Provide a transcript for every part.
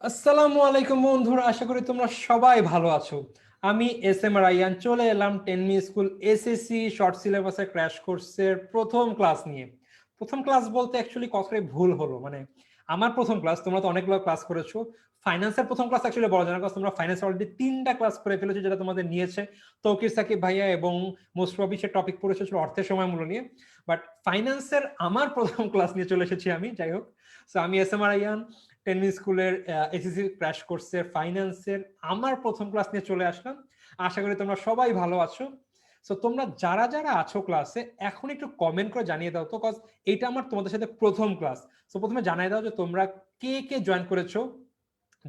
আসসালামু আলাইকুম বন্ধুরা, আশা করি তোমরা সবাই ভালো আছো। আমি এস এম রাইয়ান চলে এলাম টেনমি স্কুল এসএসসি শর্ট সিলেবাসের ক্র্যাশ কোর্সের প্রথম ক্লাস নিয়ে। প্রথম ক্লাস বলতে অ্যাকচুয়ালি কথাটাই ভুল হলো, মানে আমার প্রথম ক্লাস। তোমরা তো অনেকগুলো ক্লাস করেছো। ফাইন্যান্সের প্রথম ক্লাস অ্যাকচুয়ালি বলা যায় না, কারণ তোমরা ফাইন্যান্স অলরেডি 3টা ক্লাস করে ফেলেছো, যেটা তোমাদের নিয়েছে তৌকির সাকিব ভাইয়া, এবং মোস্ট প্রবলি সে টপিক পড়েছে ছিল অর্থের সময় মূল্য নিয়ে। বাট ফাইন্যান্সের আমার প্রথম ক্লাস নিয়ে চলে এসেছি আমি। যাই হোক, সো আমি এস এম রাইয়ান টেনমি স্কুলের এসএসসি ক্র্যাশ কোর্সের ফাইন্যান্সের আমার প্রথম ক্লাস নিয়ে চলে আসলাম। আশা করি তোমরা সবাই ভালো আছো। সো তোমরা যারা যারা আছো ক্লাসে এখন একটু কমেন্ট করে জানিয়ে দাও তো, কজ এটা আমার তোমাদের সাথে প্রথম ক্লাস। সো প্রথমে জানিয়ে দাও যে তোমরা কে কে জয়েন করেছো,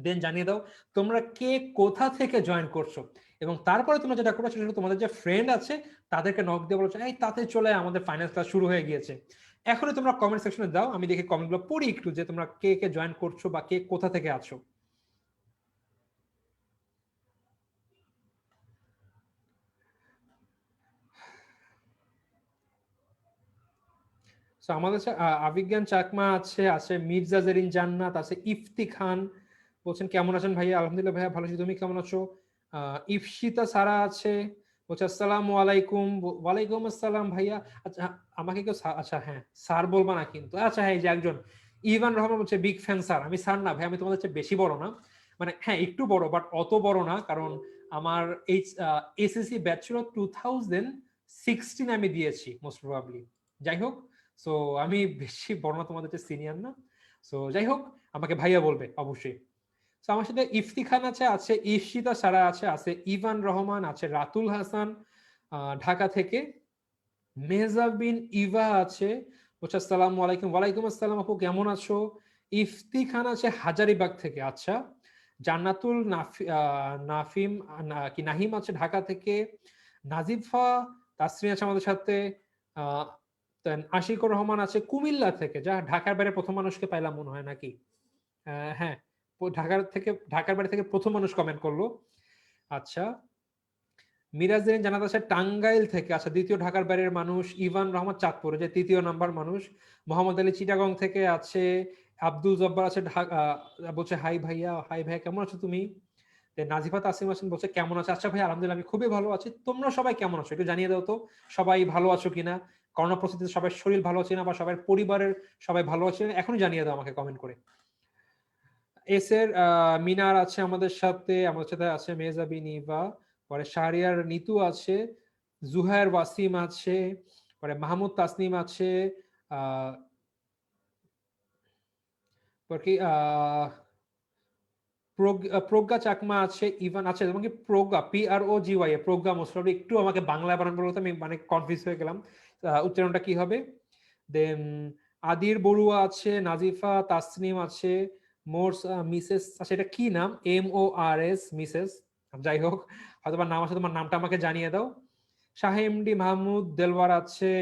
দেন জানিয়ে দাও তোমরা কে কোথা থেকে জয়েন করছো, এবং তারপরে তোমরা যেটা করছো সেটা তোমাদের যে ফ্রেন্ড আছে তাদেরকে নক দিয়ে বলছো এই তাতে চলে আমাদের ফাইন্যান্স ক্লাস শুরু হয়ে গিয়েছে। এখনই তোমরা কমেন্ট সেকশনে দাও, আমি দেখি কমেন্টগুলো পড়ি একটু, যে তোমরা কে কে জয়েন করছো বা কে কোথা থেকে আছো। সো আমাদের আবিজ্ঞান চাকমা আছে, আছে মির্জা জেরিন জান্নাত আছে, ইফতি খান বলছেন কেমন আছেন ভাইয়া। আলহামদুলিল্লাহ ভাইয়া ভালো আছি, তুমি কেমন আছো? ইফসিতা সারা আছে, বলছে আসসালামু আলাইকুম। ওয়ালাইকুম আসসালাম ভাইয়া। আচ্ছা, আমাকে কেউ আচ্ছা হ্যাঁ স্যার বলবা না কিন্তু। আচ্ছা হ্যাঁ, এই যে একজন ইভান রহমান বলছে বিগ ফ্যান স্যার। আমি স্যার না ভাই, আমি তোমাদের চেয়ে বেশি বড় না, মানে হ্যাঁ একটু বড় বাট অত বড় না, কারণ আমার এই এসএসসি ব্যাচ ছিল 2016 আমি দিয়েছি মোস্ট প্রবাবলি। যাই হোক, সো আমি বেশি বড় না, তোমাদের চেয়ে সিনিয়র না। সো যাই হোক, আমাকে ভাইয়া বলবে অবশ্যই। তো আমার সাথে ইফতি খান আছে, আছে ঈশিতা সারা আছে, আছে ইভান রহমান আছে, রাতুল হাসান ঢাকা থেকে, মেহজাবিন ইভা আছে, বলছে আসসালামু আলাইকুম। ওয়ালাইকুম আসসালাম আপু, কেমন আছো? ইফতি খান আছে হাজারিবাগ থেকে। আচ্ছা, জান্নাতুল নাফিম কি নাহিম আছে ঢাকা থেকে, নাজিফা তাসরিন আছে আমাদের সাথে, আশিকুর রহমান আছে কুমিল্লা থেকে, যা ঢাকার বাইরে প্রথম মানুষকে পাইলাম মনে হয় নাকি। হ্যাঁ, ঢাকার বাইরে থেকে প্রথম মানুষ কমেন্ট করলো। আচ্ছা, মিরাজের জানাত আছে টাঙ্গাইল থেকে। আচ্ছা, দ্বিতীয় ঢাকার বাইরের মানুষ ইভান রহমান চাঁদপুরে, যে তৃতীয় নাম্বার মানুষ। মোহাম্মদ আলী চিটাগং থেকে আছে, আব্দুল জব্বার আছে বলছে হাই ভাইয়া। হাই ভাইয়া, কেমন আছো তুমি? নাজিফা তাসিম হাসান বলছে কেমন আছে। আচ্ছা ভাই, আলহামদুলিল্লাহ আমি খুবই ভালো আছি। তোমরা সবাই কেমন আছো একটু জানিয়ে দাও তো, সবাই ভালো আছো কিনা? করোনা পরিস্থিতিতে সবাই শরীর ভালো আছে না, বা সবার পরিবারের সবাই ভালো আছে না, এখনই জানিয়ে দাও আমাকে কমেন্ট করে। এস এর মিনার আছে আমাদের সাথে, আমাদের সাথে আছে মেহজাবিন ইভা, পরে শাহরিয়ার নিতু আছে, জুহায়ের ওয়াসিম আছে, পরে মাহমুদ তাসনিম আছে, আহ কি প্রজ্ঞা চাকমা আছে, ইভান আছে, এবং কি প্রজ্ঞা PROGY প্রজ্ঞা মোস্টলি একটু আমাকে বাংলায় বানান বলতে আমি মানে কনফিউজ হয়ে গেলাম উচ্চারণটা কি হবে। দেন আদির বড়ুয়া আছে, নাজিফা তাসনিম আছে, মোর্স মিসেস আছে, এটা কি নাম? MORS Mrs. যাই হোক, হয়তো নাম আছে, তোমার নামটা আমাকে জানিয়ে দাও। শাহেমডি মাহমুদ দেলওয়ার আছে,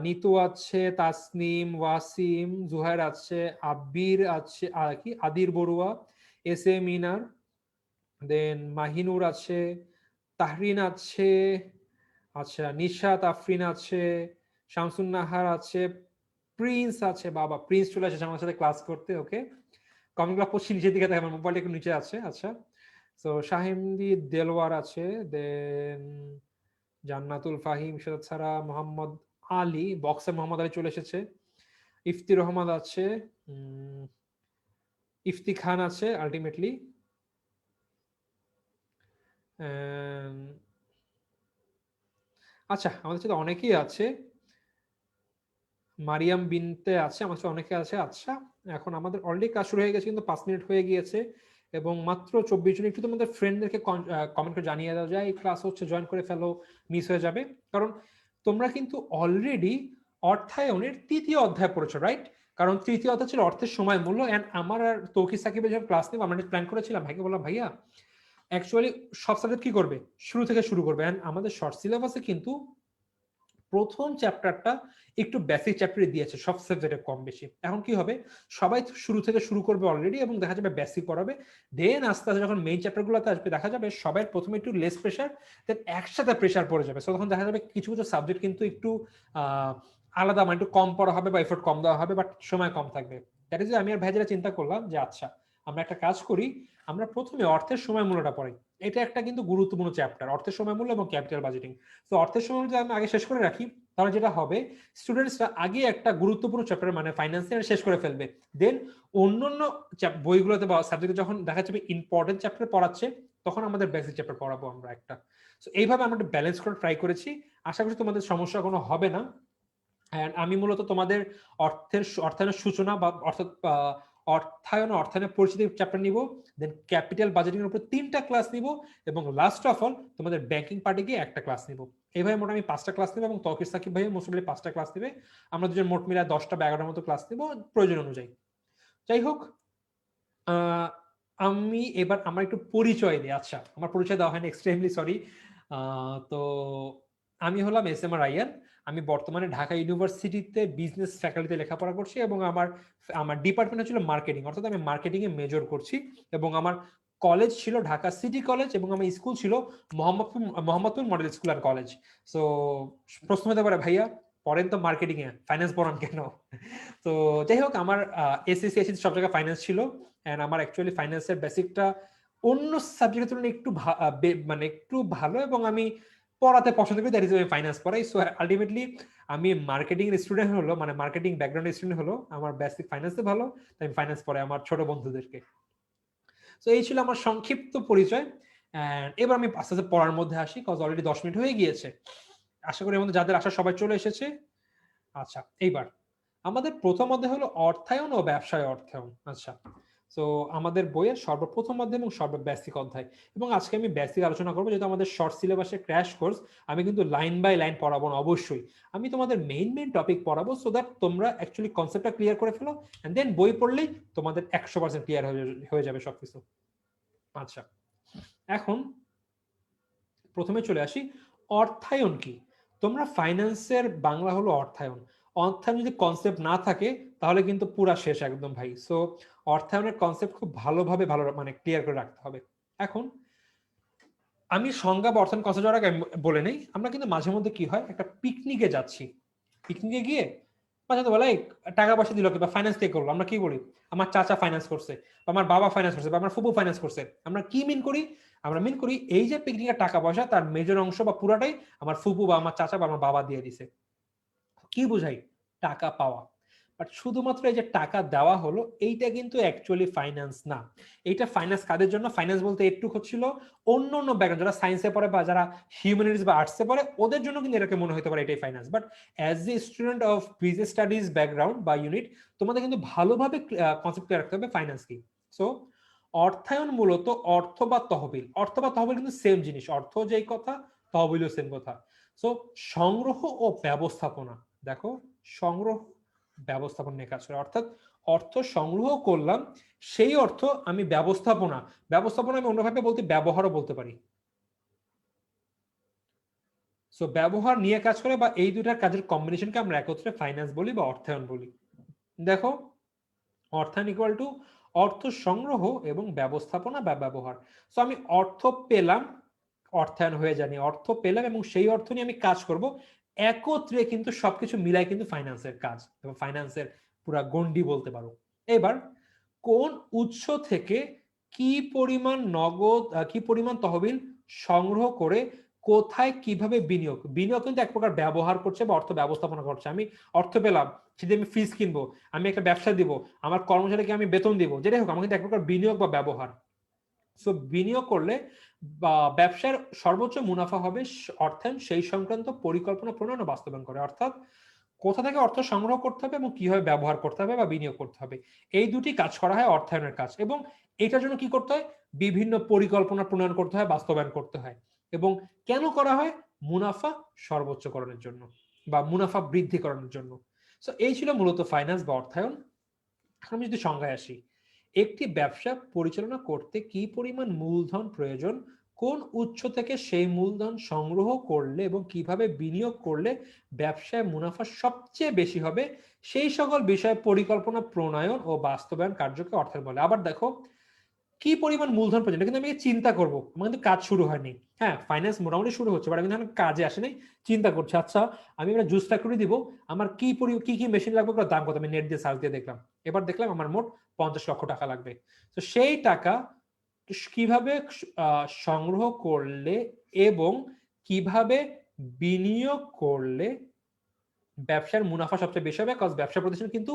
নিতু আছে, তাসনিম, ওয়াসিম, জুহার আছে, আব্বির আছে, কি আদির বড়ুয়া, এস মিনার, দেন মাহিনুর আছে, তাহরিন আছে, আচ্ছা নিশাত আফরিন আছে, শামসুন নাহার আছে, প্রিন্স আছে। বাবা, প্রিন্স চলে এসেছে আমার সাথে ক্লাস করতে। ওকে, কমেন্টগুলো পড়ছি নিচের দিকে, আমার মোবাইলটা একটু নিচে আছে। আচ্ছা, তো শাহিমদি দেলওয়ার আছে, দেন জান্নাতুল ফাহিম, সেটা ছাড়া মোহাম্মদ আলী, বক্সে মোহাম্মদ আলী চলে এসেছে, ইফতি রহমান আছে, ইফতি খান আছে আলটিমেটলি, আচ্ছা আমাদের সাথে অনেকেই আছে, মারিয়াম বিনতে আছে, আমার সাথে অনেকে আছে। আচ্ছা, এখন আমাদের অলরেডি কাজ শুরু হয়ে গেছে, কিন্তু 5 মিনিট হয়ে গিয়েছে এবং মাত্র 24 জন। একটু তোমাদের ফ্রেন্ডদেরকে কমেন্ট করে জানিয়ে দেওয়া যায় এই ক্লাস হচ্ছে, জয়েন করে ফেলো, মিস হয়ে যাবে। কারণ তোমরা কিন্তু অলরেডি অর্থায়নের 3য় অধ্যায় পড়েছো, রাইট? কারণ 3য় অধ্যায় ছিল অর্থের সময় মূল্য। এন্ড আমার আর তৌকির সাকিবের যখন ক্লাস নেব, আমরা প্ল্যান করেছিলাম, ভাইকে বললাম ভাইয়া অ্যাকচুয়ালি সব সাবজেক্ট কি করবে, শুরু থেকে শুরু করবে। এন্ড আমাদের শর্ট সিলেবাসে কিন্তু প্রথম চ্যাপ্টারটা একটু বেসিক চ্যাপ্টারই দিয়েছে সব সাবজেক্টে কম বেশি। এখন কি হবে, সবাই শুরু থেকে শুরু করবে অলরেডি, এবং দেখা যাবে বেসিক পড়াবে। দেন আস্তে আস্তে যখন মেইন চ্যাপ্টারগুলোতে আসবে, দেখা যাবে সবাই প্রথমে একটু লেস প্রেশার, দেন একসাথে প্রেশার পড়ে যাবে। সো তখন দেখা যাবে কিছু কিছু সাবজেক্ট কিন্তু একটু আলাদা, মানে একটু কম পড়া হবে বা এফোর্ট কম দেওয়া হবে, বাট সময় কম থাকবে। দ্যাট ইজ আমি আর ভাই যেটা চিন্তা করলাম যে আচ্ছা আমরা একটা কাজ করি, আমরা প্রথমে অর্থের সময় মূল্যটা পড়াই। এটা একটা কিন্তু গুরুত্বপূর্ণ চ্যাপ্টার, অর্থের সময় মূল্য এবং ক্যাপিটাল বাজেটিং। তো অর্থের সময় যদি আমি আগে শেষ করে রাখি, তাহলে যেটা হবে স্টুডেন্টসরা আগে একটা গুরুত্বপূর্ণ চ্যাপ্টার মানে ফাইন্যান্সিয়াল শেষ করে ফেলবে, দেন অন্যান্য বইগুলোতে বা সাবজেক্টে যখন দেখা যাবে ইম্পর্টেন্ট চ্যাপ্টার পড়াচ্ছে, তখন আমাদের বেসিক চ্যাপ্টার পড়াবো আমরা একটা। তো এইভাবে আমরা ব্যালেন্স করে ট্রাই করেছি। আশা করি তোমাদের সমস্যা কোনো হবে না। এন্ড আমি মূলত তোমাদের অর্থায়নের সূচনা বা অর্থাৎ অর্থায়নের পরিচিতি চ্যাপ্টার নিব, দেন ক্যাপিটাল বাজেটিং এর উপর 3টা ক্লাস নিব, এবং লাস্ট অফ অল তোমাদের ব্যাংকিং পার্টে গিয়ে একটা ক্লাস নিব। এইভাবে মোট আমি 5টা ক্লাস নেব, এবং তৌকির সাকিব ভাই মোস্টলি 5টা ক্লাস নেবে। আমরা দুজন মোট মিলে 10টা বা 11টার মতো ক্লাস নেব প্রয়োজন অনুযায়ী। যাই হোক, আমি এবার আমার একটু পরিচয় দিই। আচ্ছা, আমার পরিচয় দেওয়া হয়নি, এক্সট্রিমলি সরি। তো আমি হলাম এস এম আর রাইয়ান। আমি বর্তমানে ঢাকা ইউনিভার্সিটিতে বিজনেস ফ্যাকাল্টিতে লেখাপড়া করছি, এবং আমার আমার ডিপার্টমেন্ট ছিল মার্কেটিং, অর্থাৎ আমি মার্কেটিং এ মেজর করছি। এবং আমার কলেজ ছিল ঢাকা সিটি কলেজ, এবং আমার স্কুল ছিল Mohammadpur model school and college. So প্রশ্ন হতে পারে, ভাইয়া পড়েন তো মার্কেটিং এ, ফাইন্যান্স পড়ান কেন? তো যাই হোক, আমার এসএসসি এসএসসি সব জায়গায় ফাইন্যান্স ছিল, এন্ড আমার অ্যাকচুয়ালি ফাইন্যান্সের বেসিকটা অন্য সাবজেক্টের তুলনায় একটু মানে একটু ভালো, এবং আমি পড়াতে পছন্দ করি, দ্যাট ইজ আমি ফাইন্যান্স পড়াই। সো আলটিমেটলি আমি মার্কেটিং এর স্টুডেন্ট হলো, মানে মার্কেটিং ব্যাকগ্রাউন্ডের স্টুডেন্ট হলো, আমার বেসিক ফাইন্যান্সে ভালো, তাই আমি ফাইন্যান্স পড়াই আমার ছোট বন্ধুদেরকে। তো এই ছিল আমার সংক্ষিপ্ত পরিচয়। এবার আমি আস্তে আস্তে পড়ার মধ্যে আসি, কজ অলরেডি 10 মিনিট হয়ে গিয়েছে। আশা করি এর মধ্যে যাদের আসা সবাই চলে এসেছে। আচ্ছা, এইবার আমাদের প্রথম অধ্যায় হলো অর্থায়ন ও ব্যবসায় অর্থায়ন। আচ্ছা, তো আমাদের বইয়ের সর্বপ্রথম অধ্যায় এবং বেসিক অধ্যায়, এবং আজকে আমি বেসিক আলোচনা করবো, যেহেতু আমাদের শর্ট সিলেবাসের ক্র্যাশ কোর্স। আমি কিন্তু লাইন বাই লাইন পড়াবো না, অবশ্যই আমি তোমাদের মেইন টপিক পড়াবো, সো দ্যাট তোমরা অ্যাকচুয়ালি কনসেপ্টটা ক্লিয়ার করে ফেলো, এন্ড দেন বই পড়লেই তোমাদের 100% ক্লিয়ার হয়ে যাবে সবকিছু। আচ্ছা, এখন প্রথমে চলে আসি, অর্থায়ন কি? তোমরা ফাইন্যান্সের বাংলা হলো অর্থায়ন। অর্থায়ন যদি কনসেপ্ট না থাকে, তাহলে কিন্তু পুরা শেষ একদম ভাই। সো অর্থায়নের কনসেপ্ট খুব ভালোভাবে মানে ক্লিয়ার করে রাখতে হবে। এখন আমি সংজ্ঞা বা অর্থায়ন কনসেপ্ট আগে বলে নেই, আমরা কিন্তু মাঝে মধ্যে কি হয়, একটা পিকনিকে যাচ্ছি, পিকনিকে গিয়ে বাচ্চা তো বলে টাকা পয়সা দিল, বা ফাইন্যান্স কে করলো, আমরা কি বলি, আমার চাচা ফাইন্যান্স করছে, বা আমার বাবা ফাইন্যান্স করছে, বা আমার ফুফু ফাইন্যান্স করছে। আমরা কি মিন করি? আমরা মিন করি এই যে পিকনিকের টাকা পয়সা, তার মেজর অংশ বা পুরাটাই আমার ফুফু বা আমার চাচা বা আমার বাবা দিয়ে দিছে। কি বুঝাই? টাকা পাওয়া। বাট শুধুমাত্র এই যে টাকা দেওয়া হলো, এইটা কিন্তু অ্যাকচুয়ালি ফাইন্যান্স না। এইটা ফাইন্যান্স কাদের জন্য? ফাইন্যান্স বলতে একটু হচ্ছিল অন্য অন্য ব্যাকগ্রাউন্ড, যারা সায়েন্সে পড়ে বা যারা হিউম্যানিটিস বা আর্টসে পড়ে, ওদের জন্য কিন্তু এটাকে মনে হতে পারে এটাই finance. But as a student of business studies background বা ইউনিট, তোমাদের কিন্তু ভালোভাবে কনসেপ্ট ক্লিয়ার রাখতে হবে ফাইন্যান্স কি। সো অর্থায়ন মূলত অর্থ বা তহবিল, অর্থ বা তহবিল কিন্তু সেম জিনিস, অর্থ যেই কথা, তহবিলও সেম কথা। সো সংগ্রহ ও ব্যবস্থাপনা, দেখো, সংগ্রহ ব্যবস্থাপনা নিয়ে কাজ করে, অর্থাৎ অর্থ সংগ্রহ করলাম, সেই অর্থ আমি ব্যবস্থাপনা, আমি অন্যভাবে বলতে ব্যবহারও বলতে পারি। সো ব্যবহার নিয়ে কাজ করে, বা এই দুটার কাজের কম্বিনেশনকে আমরা একত্রে ফাইন্যান্স বলি বা অর্থায়ন বলি। দেখো, অর্থায়ন ইকুয়াল টু অর্থ সংগ্রহ এবং ব্যবস্থাপনা বা ব্যবহার। সো আমি অর্থ পেলাম, অর্থায়ন হয়ে জানি, অর্থ পেলাম এবং সেই অর্থ নিয়ে আমি কাজ করব, একত্রে কিন্তু সবকিছু মিলাই কিন্তু ফাইন্যান্সের কাজ এবং ফাইন্যান্সের পুরা গন্ডি বলতে পারো। এবার কোন উৎস থেকে কি পরিমাণ নগদ, কি পরিমাণ তহবিল সংগ্রহ করে কোথায় কিভাবে বিনিয়োগ, বিনিয়োগ কিন্তু এক প্রকার ব্যবহার করছে বা অর্থ ব্যবস্থাপনা করছে। আমি অর্থ পেলাম, সেটা আমি ফিস কিনবো, আমি একটা ব্যবসা দিব, আমার কর্মচারীকে আমি বেতন দিব, যেটাই হোক আমার কিন্তু এক প্রকার বিনিয়োগ বা ব্যবহার। সো বিনিয়োগ করলে বা ব্যবসার সর্বোচ্চ মুনাফা হবে অর্থায়ন সেই সংক্রান্ত পরিকল্পনা প্রণয়ন ও বাস্তবায়ন করে। অর্থাৎ কোথা থেকে অর্থ সংগ্রহ করতে হবে এবং কিভাবে ব্যবহার করতে হবে বা বিনিয়োগ করতে হবে, এই দুটি কাজ করা হয় অর্থায়নের কাজ। এবং এটার জন্য কি করতে হয়? বিভিন্ন পরিকল্পনা প্রণয়ন করতে হয়, বাস্তবায়ন করতে হয়। এবং কেন করা হয়? মুনাফা সর্বোচ্চকরণের জন্য বা মুনাফা বৃদ্ধিকরণের জন্য। সো এই ছিল মূলত ফাইন্যান্স বা অর্থায়ন। আমি যদি সংজ্ঞায় আসি, একটি ব্যবসা পরিচালনা করতে কি পরিমাণ মূলধন প্রয়োজন, কোন উৎস থেকে সেই মূলধন সংগ্রহ করলে এবং কিভাবে বিনিয়োগ করলে ব্যবসায় মুনাফা সবচেয়ে বেশি হবে, সেই সকল বিষয়ে পরিকল্পনা প্রণয়ন ও বাস্তবায়ন কার্যকে অর্থায়ন বলে। আবার দেখো, কি পরিমাণ মূলধন প্রয়োজন কিন্তু আমি চিন্তা করবো, আমার কিন্তু কাজ শুরু হয়নি। হ্যাঁ, ফাইন্যান্স মোটামুটি শুরু হচ্ছে, বাট আমি কাজে আসে নাই, চিন্তা করছি আচ্ছা আমি একটা জুস ফ্যাক্টরি দিব, আমার কি কি মেশিন লাগবে, দাম কত, আমি নেট দিয়ে সার্চ দিয়ে দেখলাম, এবার দেখলাম আমার মোট 50 লক্ষ টাকা লাগবে। তো সেই টাকা কিভাবে সংগ্রহ করলে এবং কিভাবে বিনিয়োগ করলে ব্যবসার মুনাফা সবচেয়ে বেশি হবে, কারণ ব্যবসা প্রতিষ্ঠান কিন্তু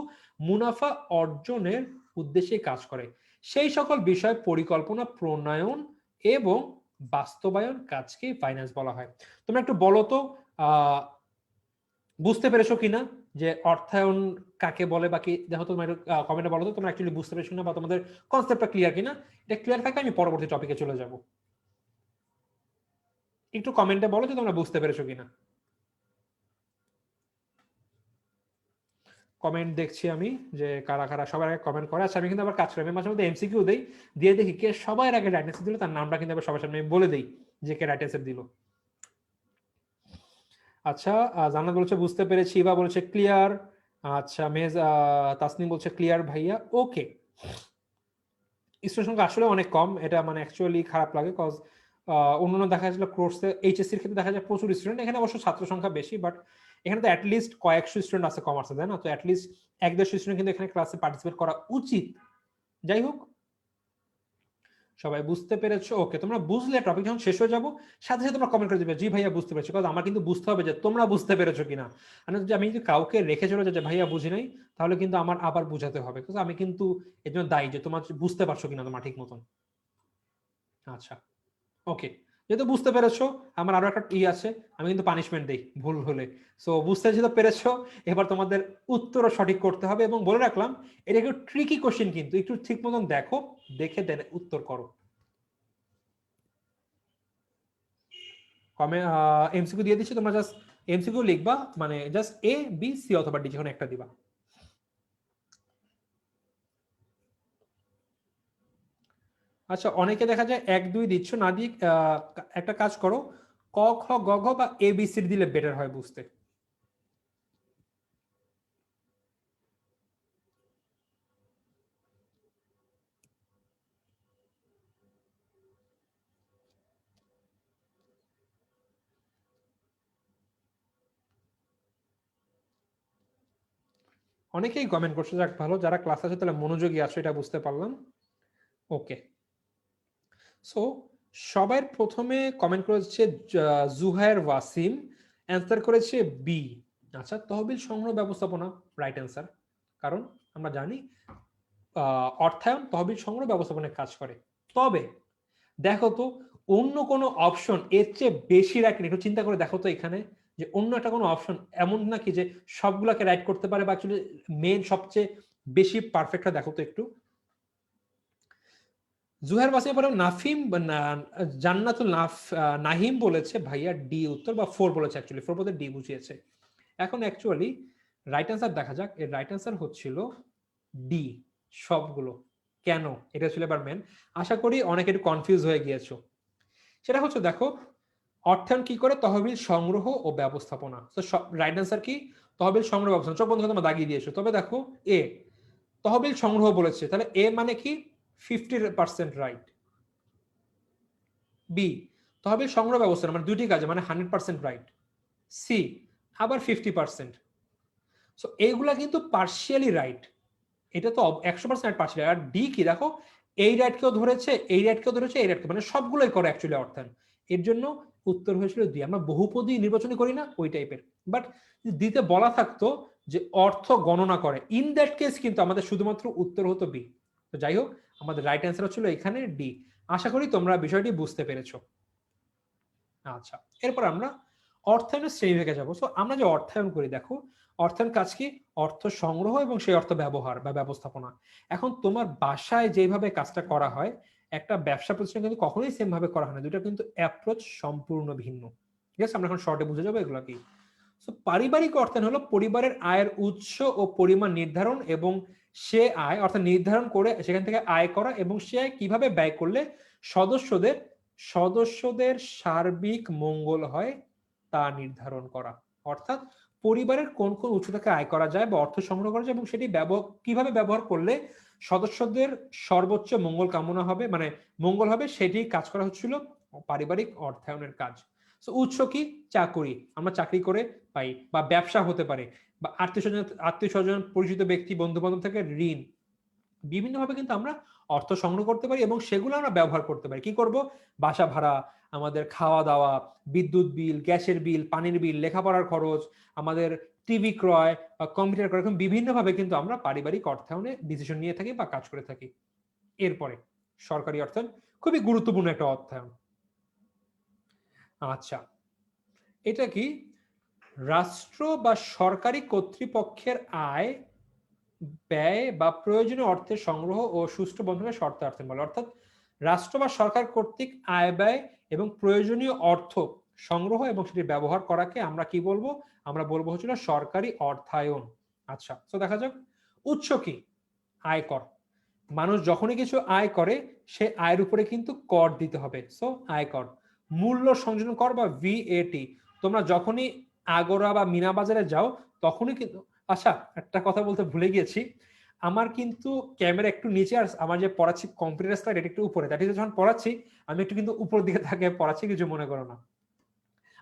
মুনাফা অর্জনের উদ্দেশ্যে কাজ করে, সেই সকল বিষয় পরিকল্পনা প্রণয়ন এবং বাস্তবায়ন কাজকে ফাইন্যান্স বলা হয়। তোমরা একটু বলো তো বুঝতে পেরেছো কিনা যে অর্থায়ন কাকে বলে, বাকি দেখো তোমরা কমেন্টে বলো তো তোমরা অ্যাকচুয়ালি বুঝতে পেরেছো কিনা বা তোমাদের কনসেপ্টটা ক্লিয়ার কিনা। এটা ক্লিয়ার থাকলে আমি পরবর্তী টপিকে চলে যাব। একটু কমেন্টে বলো যে তোমরা বুঝতে পেরেছো কিনা। কমেন্ট দেখছি আমি যে কারা কারা সবার আগে কমেন্ট করে। আচ্ছা আমি কিন্তু আবার কাজ করি, আমি মাঝে মধ্যে এমসিকিউ দেই, দিয়ে দেখি কে সবার আগে রাইট অ্যান্সার দিল, তার নামটা কিন্তু আবার সবার সামনে আমি বলে দেই যে কে রাইট অ্যান্সার দিল। আচ্ছা জান্নাত বলছে বুঝতে পেরেছি, বা বলছে ক্লিয়ার। আচ্ছা মেজ তাসনিম বলছে ক্লিয়ার ভাইয়া। ওকে, স্টুডেন্ট সংখ্যা আসলে অনেক কম, এটা মানে অ্যাকচুয়ালি খারাপ লাগে, কজ অন্যান্য দেখা যাচ্ছিল কোর্সে এইচএসসির ক্ষেত্রে দেখা যায় প্রচুর স্টুডেন্ট, এখানে অবশ্য ছাত্র সংখ্যা বেশি, বাট এখানে তো অ্যাটলিস্ট কয়েকশো স্টুডেন্ট আছে কমার্সে, তাই না? তো অ্যাটলিস্ট 1-150 স্টুডেন্ট কিন্তু এখানে ক্লাসে পার্টিসিপেট করা উচিত। যাই হোক, সবাই বুঝতে পেরেছো? ওকে, তোমরা বুঝলে টপিক যখন শেষ হয়ে যাবো সাথে সাথে তোমরা কমেন্ট করে দিবে জি ভাইয়া বুঝতে পেরেছো, কারণ আমার কিন্তু বুঝতে হবে যে তোমরা বুঝতে পেরেছো কিনা। আমি যদি কাউকে রেখে চলে যাই যে ভাইয়া বুঝি নাই, তাহলে কিন্তু আমার আবার বুঝাতে হবে, আমি কিন্তু এর জন্য দায়ী যে তোমার বুঝতে পারছো কিনা তোমার ঠিক মতন। আচ্ছা ওকে, যেহেতু বুঝতে পেরেছো, আমার আরো একটা আছে, আমি কিন্তু পানিশমেন্ট দেই ভুল হলে। সো বুঝতে যেহেতু পেরেছো, এবার তোমাদের উত্তরও সঠিক করতে হবে, এবং বলে রাখলাম এটা একটু ট্রিকি কোশ্চেন, কিন্তু একটু ঠিক মতন দেখো, দেখে দেন উত্তর করো। এমসিকিউ দিয়ে দিচ্ছি, তোমরা জাস্ট এমসিকিউ লিখবা, মানে জাস্ট এ বি সি অথবা ডি যেকোনো একটা দিবা। আচ্ছা অনেকে দেখা যায় 1-2 দিচ্ছ না দিয়ে একটা কাজ করো, ক খ গ ঘ বা এ বি সি দিলে বেটার হয় বুঝতে। অনেকেই কমেন্ট করছে, যাক ভালো, যারা ক্লাস আছে তাহলে মনোযোগী আছো, এটা বুঝতে পারলাম। ওকে, সো সবার প্রথমে কমেন্ট করেছে জুহায়ের ওয়াসিম, অ্যান্সার করেছে বি। আচ্ছা, তহবিল সংগ্রহ ব্যবস্থাপনা রাইট অ্যান্সার, কারণ আমরা জানি অর্থায়ন তহবিল সংগ্রহ ব্যবস্থাপনায় কাজ করে। তবে দেখো তো অন্য কোনো অপশন এর চেয়ে বেশি রাইট, একটু চিন্তা করে দেখো তো এখানে যে অন্য একটা কোনো অপশন এমন নাকি যে সবগুলোকে রাইট করতে পারে, বা অ্যাকচুয়ালি মেন সবচেয়ে বেশি পারফেক্ট, দেখো তো একটু। জুহার বাসিম পরে নাফিম জান্নাতুল নাহিম বলেছে ভাইয়া ডি উত্তর, বা 4 বলেছে, অ্যাকচুয়ালি 4 বলতে ডি বুঝিয়েছে। এখন অ্যাকচুয়ালি রাইট অ্যান্সার দেখা যাক, এর রাইট অ্যান্সার হচ্ছিল ডি, সবগুলো। কেন এটা ছিল এবার মেন, আশা করি অনেকে একটু কনফিউজ হয়ে গিয়েছো। সেটা হচ্ছে দেখো, অর্থায়ন কি করে, তহবিল সংগ্রহ ও ব্যবস্থাপনা। তো রাইট অ্যান্সার কি, তহবিল সংগ্রহ ব্যবস্থাপনা, চোখ বন্ধ করে তোমরা দাগিয়ে দিয়েছো। তবে দেখো এ তহবিল সংগ্রহ বলেছে, তাহলে এ মানে কি 50% রাইট। বি তহবিল সংগ্রহ ব্যবস্থা মানে দুইটি কাজে মানে 100% রাইট। সি আবার 50%। সো এইগুলা কিন্তু পার্শিয়ালি রাইট, এটা তো 100% রাইট পার্শিয়ালি। আর ডি কি দেখো, এই রাইট কেও ধরেছে, এই রাইট কেও ধরেছে, এই রাইট মানে সবগুলোই করে অ্যাকচুয়ালি অর্থায়ন। এর জন্য উত্তর হয়েছিল ডি। আমরা বহুপদী নির্বাচনী করি না ওই টাইপের, বাট দিতে বলা থাকতো যে অর্থ গণনা করে, ইন দ্যাট কেস কিন্তু আমাদের শুধুমাত্র উত্তর হতো বি। তো যাই হোক, আমাদের রাইট অ্যান্সার ছিল এখানে ডি। আশা করি তোমরা বিষয়টি বুঝতে পেরেছো। আচ্ছা, এরপর আমরা অর্থায়নের শ্রেণীবিভাগে যাবো। সো আমরা যে অর্থায়ন করি, দেখো অর্থায়ন কাজ কি, অর্থ সংগ্রহ এবং সেই অর্থ ব্যবহার বা ব্যবস্থাপনা। এখন তোমার বাসায় যেভাবে কাজটা করা হয়, একটা ব্যবসা প্রতিষ্ঠান কিন্তু কখনোই সেম ভাবে করা হয় না, দুটো কিন্তু অ্যাপ্রোচ সম্পূর্ণ ভিন্ন। ঠিক আছে, আমরা এখন শর্টে বুঝে যাবো এগুলো কি। সো পারিবারিক অর্থায়ন হলো পরিবারের আয়ের উৎস ও পরিমাণ নির্ধারণ, এবং সে আয় অর্থাৎ নির্ধারণ করে সেখান থেকে আয় করা, এবং সে আয় কিভাবে ব্যয় করলে সদস্যদের সদস্যদের সার্বিক মঙ্গল হয় তা নির্ধারণ করা। অর্থাৎ পরিবারের কোন কোন উৎস থেকে আয় করা যায় বা অর্থ সংগ্রহ করা যায় এবং সেটি কিভাবে ব্যবহার করলে সদস্যদের সর্বোচ্চ মঙ্গল কামনা হবে, মানে মঙ্গল হবে, সেটি কাজ করা হচ্ছিল পারিবারিক অর্থায়নের কাজ। তো উৎস কি? চাকুরি, আমরা চাকরি করে পাই, বা ব্যবসা হতে পারে, বা আত্মীয় স্বজন পরিচিত ব্যক্তি বন্ধু বান্ধব থেকে ঋণ, বিভিন্নভাবে কিন্তু আমরা অর্থ সংগ্রহ করতে পারি এবং সেগুলো আমরা ব্যবহার করতে পারি। কি করব? বাসা ভাড়া, আমাদের খাওয়া দাওয়া, বিদ্যুৎ বিল, গ্যাসের বিল, পানির বিল, লেখাপড়ার খরচ, আমাদের টিভি ক্রয়, কম্পিউটার ক্রয়, এরকম বিভিন্নভাবে কিন্তু আমরা পারিবারিক অর্থায়নে ডিসিশন নিয়ে থাকি বা কাজ করে থাকি। এরপরে সরকারি অর্থায়ন, খুবই গুরুত্বপূর্ণ একটা অর্থায়ন। আচ্ছা, এটা কি? রাষ্ট্র বা সরকারি কর্তৃপক্ষের আয়, ব্যয় বা প্রয়োজনীয় অর্থের সংগ্রহ ও সুষ্ঠু বন্টনের শর্তে অর্থায়ন বলে। অর্থাৎ রাষ্ট্র বা সরকার কর্তৃক আয় ব্যয় এবং প্রয়োজনীয় অর্থ সংগ্রহ এবং সেটি ব্যবহার করাকে আমরা কি বলবো? আমরা বলবো হচ্ছিল সরকারি অর্থায়ন। আচ্ছা, তো দেখা যাক উৎস কি? আয়কর। মানুষ যখনই কিছু আয় করে সে আয়ের উপরে কিন্তু কর দিতে হবে, সো আয়কর। মূল্য সংযোজন কর বা ভিএটি, তোমরা যখনই আগোরা বা মিনা বাজারে যাও তখনই কিন্তু, আচ্ছা একটা কথা বলতে ভুলে গিয়েছি, আমার কিন্তু ক্যামেরা একটু নিচে আর আমার যে পড়াচ্ছি কম্পিউটার স্লাইড এটা একটু উপরে, দ্যাট ইজ যখন পড়াচ্ছি আমি একটু কিন্তু উপর দিকে থাকে পড়াচ্ছি, কিছু মনে করো না।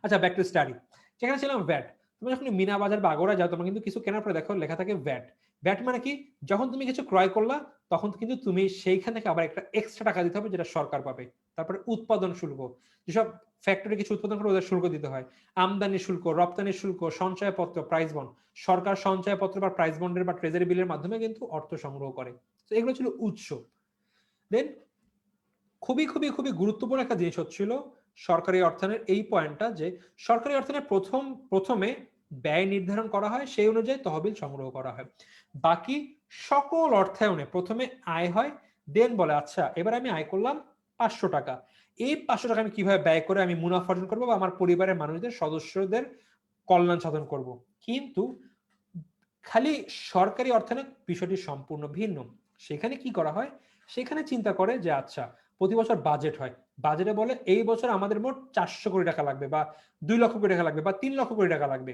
আচ্ছা, ব্যাক টু স্টাডি। যেখানে ছিলাম ভ্যাট। তুমি যখন মিনা বাজার বা আগোড়া যাও তোমার কিন্তু কিছু কেনার পরে দেখো লেখা থাকে ভ্যাট। ভ্যাট মানে কি? যখন তুমি কিছু ক্রয় করলা তখন কিন্তু তুমি সেইখান থেকে আবার একটা এক্সট্রা টাকা দিতে হবে যেটা সরকার পাবে। তারপরে উৎপাদন শুল্ক, যেসব ফ্যাক্টরি কিছু উৎপাদন করে ওদের শুল্ক দিতে হয়। আমদানি শুল্ক, রপ্তানি শুল্ক, সঞ্চয়পত্র, প্রাইস বন্ড। সরকার সঞ্চয়পত্র বা প্রাইস বন্ডের বা ট্রেজারি বিলের মাধ্যমে কিন্তু অর্থ সংগ্রহ করে। তো এগুলো ছিল উৎস। দেন খুবই খুবই খুবই গুরুত্বপূর্ণ একটা জিনিস হচ্ছিল সরকারি অর্থায়নের এই পয়েন্টটা, যে সরকারি অর্থায়নের প্রথমে ব্যয় নির্ধারণ করা হয়, সেই অনুযায়ী তহবিল সংগ্রহ করা হয়। বাকি সকল অর্থায়নে প্রথমে আয় হয়, দেন বলে আচ্ছা এবার আমি আয় করলাম 500 টাকা, এই 500 টাকা আমি কিভাবে ব্যয় করে আমি মুনাফা অর্জন করবো বা আমার পরিবারের মানুষদের সদস্যদের কল্যাণ সাধন করব। কিন্তু খালি সরকারি অর্থায়নের বিষয়টি সম্পূর্ণ ভিন্ন। সেখানে কি করা হয়? সেখানে চিন্তা করে যে আচ্ছা প্রতি বছর বাজেট হয়, বাজেটে বলে এই বছর আমাদের মোট 400 কোটি টাকা লাগবে বা 2 লক্ষ কোটি টাকা লাগবে বা 3 লক্ষ কোটি টাকা লাগবে।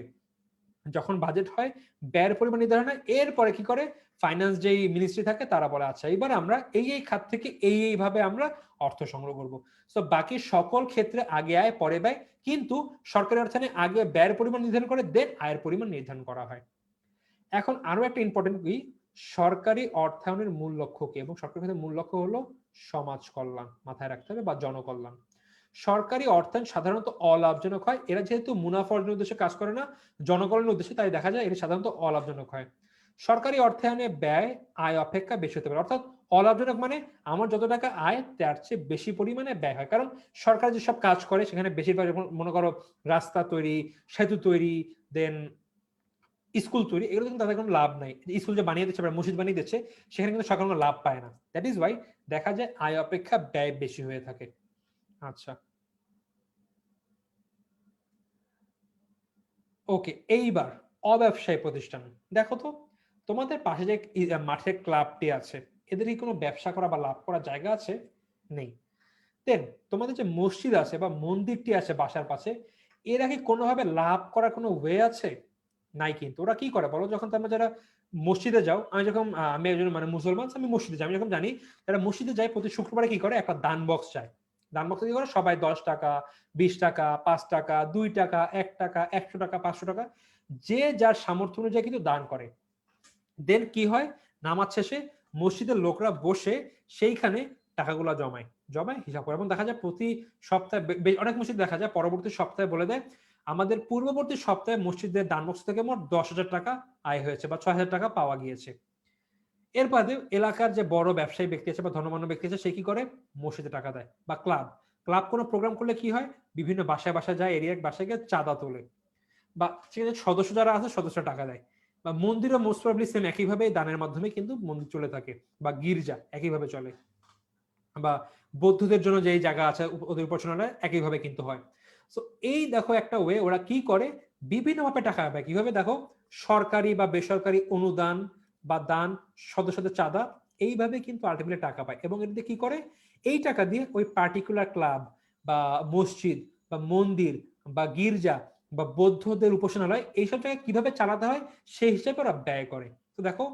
যখন বাজেট হয়, ব্যয়ের পরিমাণ নির্ধারণ হয়, এরপরে কি করে ফাইন্যান্স যেই মিনিস্ট্রি থাকে তারা বলে আচ্ছা এবার আমরা এই এই খাত থেকে এইভাবে আমরা অর্থ সংগ্রহ করব। সো বাকি সকল ক্ষেত্রে আগে আয় পরে ব্যয়, কিন্তু সরকারি অর্থায়নে আগে ব্যয়ের পরিমাণ নির্ধারণ করে দেন আয়ের পরিমাণ নির্ধারণ করা হয়। এখন আরো একটা ইম্পর্টেন্ট কি, সরকারি অর্থায়নের মূল লক্ষ্য কি? এবং সরকারি অর্থায়নের মূল লক্ষ্য হলো সমাজ কল্যাণ, মাথায় রাখতে হবে, বা জনকল্যাণ। সরকারি অর্থায়ন সাধারণত অলাভজনক হয়, এরা যেহেতু মুনাফা অর্জনের উদ্দেশ্যে কাজ করে না, জনকল্যাণের উদ্দেশ্যে, তাই দেখা যায় এটা সাধারণত অলাভজনক হয়। সরকারি অর্থায়নে ব্যয় আয় অপেক্ষা বেশি হতে পারে, অর্থাৎ অলাভজনক মানে আমার যত টাকা আয় তার চেয়ে বেশি পরিমাণে ব্যয় হয়, কারণ সরকার যেসব কাজ করে সেখানে বেশিরভাগ, মনে করো রাস্তা তৈরি, সেতু তৈরি, দেন স্কুল তৈরি, এগুলো কিন্তু তাদের কোনো লাভ নাই। স্কুল যে বানিয়ে দিচ্ছে বা মসজিদ বানিয়ে দিচ্ছে সেখানে কিন্তু সরকার কোনো লাভ পায় না। দ্যাট ইজ ওয়াই দেখা যায় আয় অপেক্ষা ব্যয় বেশি হয়ে থাকে। আচ্ছা, ওকে, এইবার অব্যবসায়ী প্রতিষ্ঠান। দেখো তো তোমাদের পাশে যে মাঠের ক্লাবটি আছে, এদের কি কোনো ব্যবসা করা বা লাভ করার জায়গা আছে? নেই। দেন তোমাদের যে মসজিদ আছে বা মন্দিরটি আছে বাসার পাশে, এরা কি কোনোভাবে লাভ করার কোনো ওয়ে আছে? নাই। কিন্তু ওরা কি করে বলো, যখন তোমরা যারা মসজিদে যাও, আমি যখন আমি একজন মানে মুসলমান, আমি মসজিদে যাই, আমি যখন জানি যারা মসজিদে যায় প্রতি শুক্রবারে কি করে, একটা দান বক্স চায়। দান বক্সে কি করে সবাই 10 টাকা, 20 টাকা, 5 টাকা, 2 টাকা, 1 টাকা, 100 টাকা, 500 টাকা, যে যার সামর্থ্য অনুযায়ী কিন্তু দান করে। দেন কি হয়, নামাজ শেষে মসজিদের লোকরা বসে সেইখানে টাকাগুলো জমায়, জমায় হিসাব করে, এবং দেখা যায় প্রতি সপ্তাহে অনেক মসজিদ দেখা যায় পরবর্তী সপ্তাহে বলে দেয় আমাদের পূর্ববর্তী সপ্তাহে মসজিদের দান বক্স থেকে মোট 10,000 টাকা আয় হয়েছে বা 6,000 টাকা পাওয়া গিয়েছে। এর বাদে এলাকার যে বড় ব্যবসায়ী ব্যক্তি আছে বা ধনমান্য ব্যক্তি আছে সে কি করে, মসজিদে টাকা দেয়। বা ক্লাব, ক্লাব কোনো প্রোগ্রাম করলে কি হয়, বিভিন্ন বাসায় বাসায় যায়, এরিয়ার বাসায় গিয়ে চাঁদা তোলে, বা সেখানে সদস্য যারা আছে সদস্য টাকা দেয়। বা মন্দিরও মোস্ট প্রবাবলি সেম একইভাবে দানের মাধ্যমে কিন্তু মন্দির চলে থাকে, বা গির্জা একইভাবে চলে, বা বৌদ্ধদের জন্য যেই জায়গা আছে ওদের উপাসনালয় একইভাবে কিন্তু হয়। সো এই দেখো একটা ওয়ে, ওরা কি করে বিভিন্নভাবে টাকা পায়। কিভাবে দেখো, সরকারি বা বেসরকারি অনুদান বা দান, সদস্যদের চাঁদা, এইভাবে কিন্তু আলটিমেটলি টাকা পায়। এবং এতে কি করে, এই টাকা দিয়ে ওই পার্টিকুলার ক্লাব বা মসজিদ বা মন্দির বা গির্জা বা বৌদ্ধদের উপাসনালয় এইসব জায়গায় কিভাবে চালাতে হয় সেই হিসেবে ওরা ব্যয় করে। তো দেখো,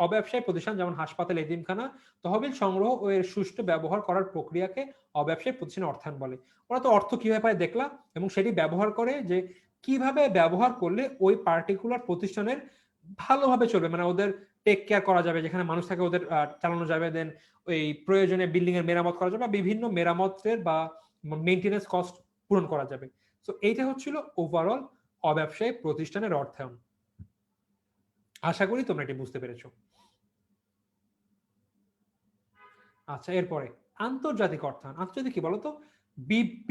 অব্যবসায়ী প্রতিষ্ঠান যেমন হাসপাতাল, এতিমখানা, তহবিল সংগ্রহ ও এর সুষ্ঠু ব্যবহার করার প্রক্রিয়াকে অব্যবসায়ী প্রতিষ্ঠানের অর্থায়ন বলে। ওরা তো অর্থ কিভাবে পায় দেখলাম, এবং সেটি ব্যবহার করে যে কিভাবে ব্যবহার করলে ওই পার্টিকুলার প্রতিষ্ঠানের ভালোভাবে চলবে, মানে ওদের টেক কেয়ার করা যাবে, যেখানে মানুষ থাকে ওদের চালানো যাবে, দেন ওই প্রয়োজনে বিল্ডিং এর মেরামত করা যাবে, বা বিভিন্ন মেরামতের বা মেইনটেনেন্স কস্ট পূরণ করা যাবে। তো এইটা হচ্ছিল ওভারঅল অব্যবসায়ী প্রতিষ্ঠানের অর্থায়ন। আশা করি তোমরা এটি বুঝতে পেরেছো। আচ্ছা, এরপরে আন্তর্জাতিক অর্থায়ন। আন্তর্জাতিক কি বলতো?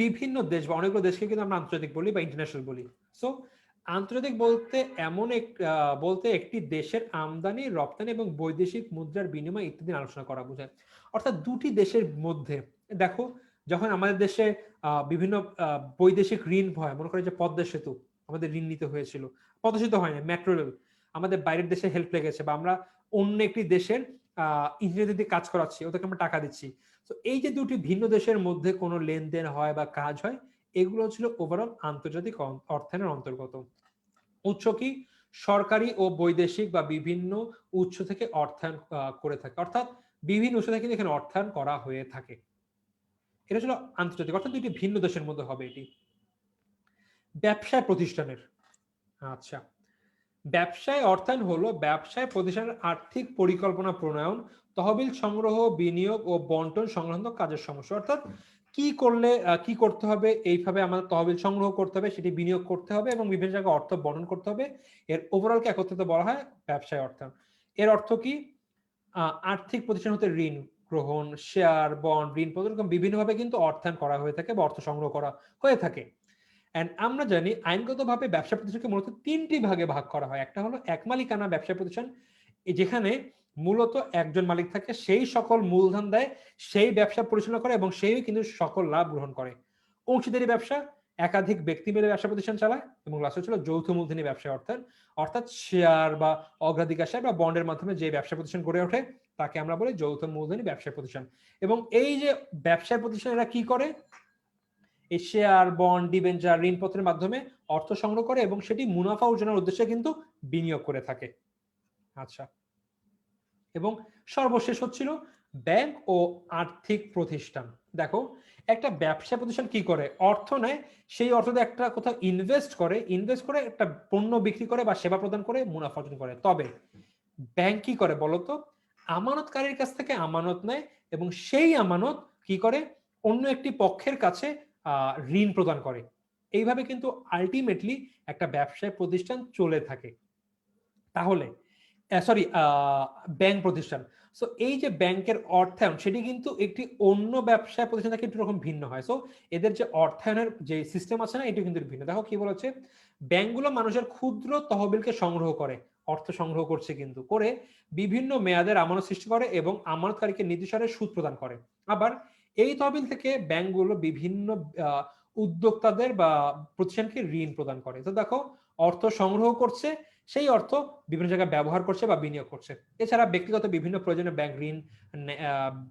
বিভিন্ন দেশ বা অনেকগুলো দেশকে কিন্তু আমরা আন্তর্জাতিক বলি বা ইন্টারন্যাশনাল বলি। সো আন্তর্জাতিক বলতে বলতে একটি দেশের আমদানি, রপ্তানি এবং বৈদেশিক মুদ্রার বিনিময় ইত্যাদি আলোচনা করা বোঝায়। অর্থাৎ দুটি দেশের মধ্যে, দেখো যখন আমাদের দেশে বিভিন্ন বৈদেশিক ঋণ হয়, মনে করে যে পদ্মা সেতু আমাদের ঋণ নিতে হয়েছিল, পদ্মা সেতু হয় না, মেট্রো রেল, আমাদের বাইরের দেশে হেল্প লেগেছে, বা আমরা অন্য একটি দেশের ইঞ্জিনিয়ারদের দিয়ে কাজ করাচ্ছি, ওদেরকে আমরা টাকা দিচ্ছি। তো এই যে দুটি ভিন্ন দেশের মধ্যে কোনো লেনদেন হয় বা কাজ হয়, এগুলো ছিল ওভারঅল আন্তর্জাতিক অর্থায়নের অন্তর্গত। উৎস কি? সরকারি ও বৈদেশিক বা বিভিন্ন উৎস থেকে অর্থায়ন করে থাকে, অর্থাৎ বিভিন্ন উৎস থেকে এখানে অর্থায়ন করা হয়ে থাকে। এটা ছিল আন্তর্জাতিক, অর্থাৎ দুটি ভিন্ন দেশের মধ্যে হবে এটি। ব্যবসায় প্রতিষ্ঠানের, আচ্ছা, ব্যবসায় অর্থায়ন হলো ব্যবসায় প্রতিষ্ঠানের আর্থিক পরিকল্পনা প্রণয়ন, তহবিল সংগ্রহ, বিনিয়োগ ও বন্টন সংক্রান্ত কাজের সমস্যা। অর্থাৎ কি করলে কি করতে হবে, এইভাবে আমাদের তহবিল সংগ্রহ করতে হবে, সেটি বিনিয়োগ করতে হবে এবং বিভিন্ন জায়গায় অর্থ বন্টন করতে হবে। এর ওভারঅলকে একত্রিত বলা হয় ব্যবসায় অর্থায়ন। এর অর্থ কি? আর্থিক প্রতিষ্ঠান হতে ঋণ গ্রহণ, শেয়ার, বন্ড, ঋণ প্রদান, বিভিন্নভাবে কিন্তু অর্থায়ন করা হয়ে থাকে বা অর্থ সংগ্রহ করা হয়ে থাকে। এন্ড আমরা জানি আইনগতভাবে ব্যবসা প্রতিষ্ঠানকে মূলত তিনটি ভাগে ভাগ করা হয়। একটা হলো এক মালিকানা ব্যবসা প্রতিষ্ঠান, যেখানে মূলত একজন মালিক থাকে, সেই সকল মূলধন দেয়, সেই ব্যবসা পরিচালনা করে এবং সেই কিন্তু সকল লাভ গ্রহণ করে। অংশীদারি ব্যবসা, একাধিক ব্যক্তি মিলে ব্যবসা প্রতিষ্ঠান চালায়। এবং লাস্ট হচ্ছিল যৌথ মূলধনী ব্যবসা অর্থাৎ অর্থাৎ শেয়ার বা অগ্রাধিকার শেয়ার বা বন্ডের মাধ্যমে যে ব্যবসা প্রতিষ্ঠান গড়ে ওঠে তাকে আমরা বলি যৌথ মূলধনী ব্যবসা প্রতিষ্ঠান। এবং এই যে ব্যবসায় প্রতিষ্ঠান, এরা কি করে? এই শেয়ার, বন্ড, ডিবেঞ্চার, ঋণপত্রের মাধ্যমে অর্থ সংগ্রহ করে এবং সেটি মুনাফা অর্জনের উদ্দেশ্যে কিন্তু বিনিয়োগ করে থাকে। আচ্ছা, এবং সর্বশেষ হচ্ছিল ব্যাংক ও আর্থিক প্রতিষ্ঠান। দেখো, একটা ব্যবসা প্রতিষ্ঠান কি করে? অর্থ নেয়, সেই অর্থ দিয়ে একটা কোথাও ইনভেস্ট করে একটা পণ্য বিক্রি করে বা সেবা প্রদান করে মুনাফা অর্জন করে। তবে ব্যাংক কি করে বলতো? আমানতকারীর কাছ থেকে আমানত নেয় এবং সেই আমানত কি করে? অন্য একটি পক্ষের কাছে ঋণ প্রদান করে। এইভাবে কিন্তু আলটিমেটলি একটা ব্যবসায় প্রতিষ্ঠান চলে থাকে। তাহলে সরি, ব্যাংক প্রতিষ্ঠান। সো এই যে ব্যাংকের অর্থায়ন, সেটি কিন্তু একটি অন্য ব্যবসায় প্রতিষ্ঠান থেকে একটু রকম ভিন্ন হয়। সো এদের যে অর্থায়নের যে সিস্টেম আছে না, এটি কিন্তু ভিন্ন। দেখো কি বলেছে, ব্যাংকগুলো মানুষের ক্ষুদ্র তহবিলকে সংগ্রহ করে, অর্থ সংগ্রহ করছে কিন্তু করে, বিভিন্ন মেয়াদের আমানত সৃষ্টি করে এবং আমানতকারীকে নির্দিষ্ট হারে সুদ প্রদান করে। আবার এই তহবিল থেকে ব্যাংকগুলো বিভিন্ন উদ্যোক্তাদের বা প্রতিষ্ঠানকে ঋণ প্রদান করে। তো দেখো, অর্থ সংগ্রহ করছে, সেই অর্থ বিভিন্ন জায়গায় ব্যবহার করছে বা বিনিয়োগ করছে। এছাড়া ব্যক্তিগত বিভিন্ন প্রয়োজনে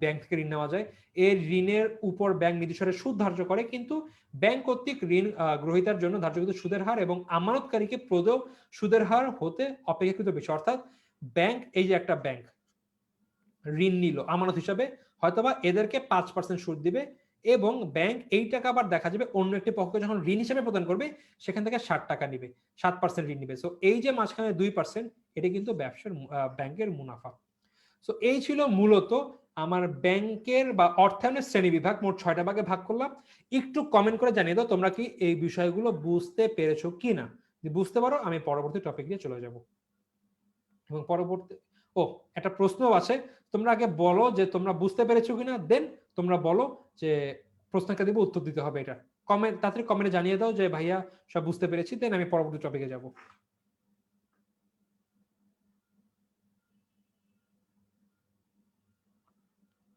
ব্যাংক থেকে ঋণ নেওয়া যায়। এই ঋণের উপর ব্যাংক নির্দিষ্ট সুদ ধার্য করে, কিন্তু ব্যাংক কর্তৃক ঋণ গ্রহীতার জন্য ধার্যকৃত সুদের হার এবং আমানতকারীকে প্রদেয় সুদের হার হতে অপেক্ষাকৃত বেশি। অর্থাৎ ব্যাংক, এই যে একটা ব্যাংক ঋণ নিল আমানত হিসাবে, হয়তোবা এদেরকে 5% সুদ দিবে এবং ব্যাংক এই টাকা আবার দেখা যাবে অন্য একটি পক্ষকে যখন ঋণ হিসেবে প্রদান করবে, সেখান থেকে 60 টাকা নিবে, 7% ঋণ নিবে। সো এই যে মাঝখানে 2%, এটা কিন্তু ব্যাংকের মুনাফা। সো এই ছিল মূলত আমার ব্যাংকের বা অর্থায়নের শ্রেণী বিভাগ। মোট 6টা ভাগে ভাগ করলাম। একটু কমেন্ট করে জানিয়ে দাও তোমরা কি এই বিষয়গুলো বুঝতে পেরেছো কিনা। যদি বুঝতে পারো, আমি পরবর্তী টপিক দিয়ে চলে যাব। এবং পরবর্তী, ও, একটা প্রশ্ন আছে, তোমরা আগে বলো যে তোমরা বুঝতে পেরেছো কিনা, দেন তোমরা বলো যে প্রশ্নকে দিব উত্তর দিতে হবে। এটা কমেন্ট, তাড়াতাড়ি কমেন্টে জানিয়ে দাও যে ভাইয়া সব বুঝতে পেরেছি, দেন আমি পরবর্তী টপিকে যাব।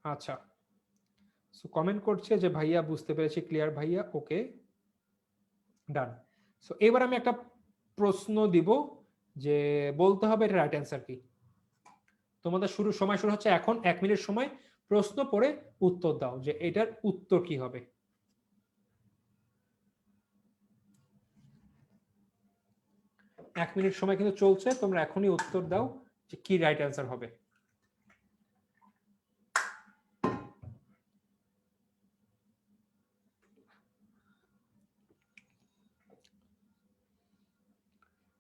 আচ্ছা, সো কমেন্ট করছে যে ভাইয়া বুঝতে পেরেছি, ক্লিয়ার ভাইয়া, ওকে, ডান। সো এবার আমি একটা প্রশ্ন দিব, যে বলতে হবে এটা রাইট অ্যান্সার কি। তোমাদের সময় শুরু হচ্ছে এখন, 1 মিনিট সময়। প্রশ্ন পড়ে উত্তর দাও যে এটার উত্তর কি হবে। 1 মিনিট সময় কিন্তু চলছে, তোমরা এখনই উত্তর দাও যে কি রাইট অ্যান্সার হবে।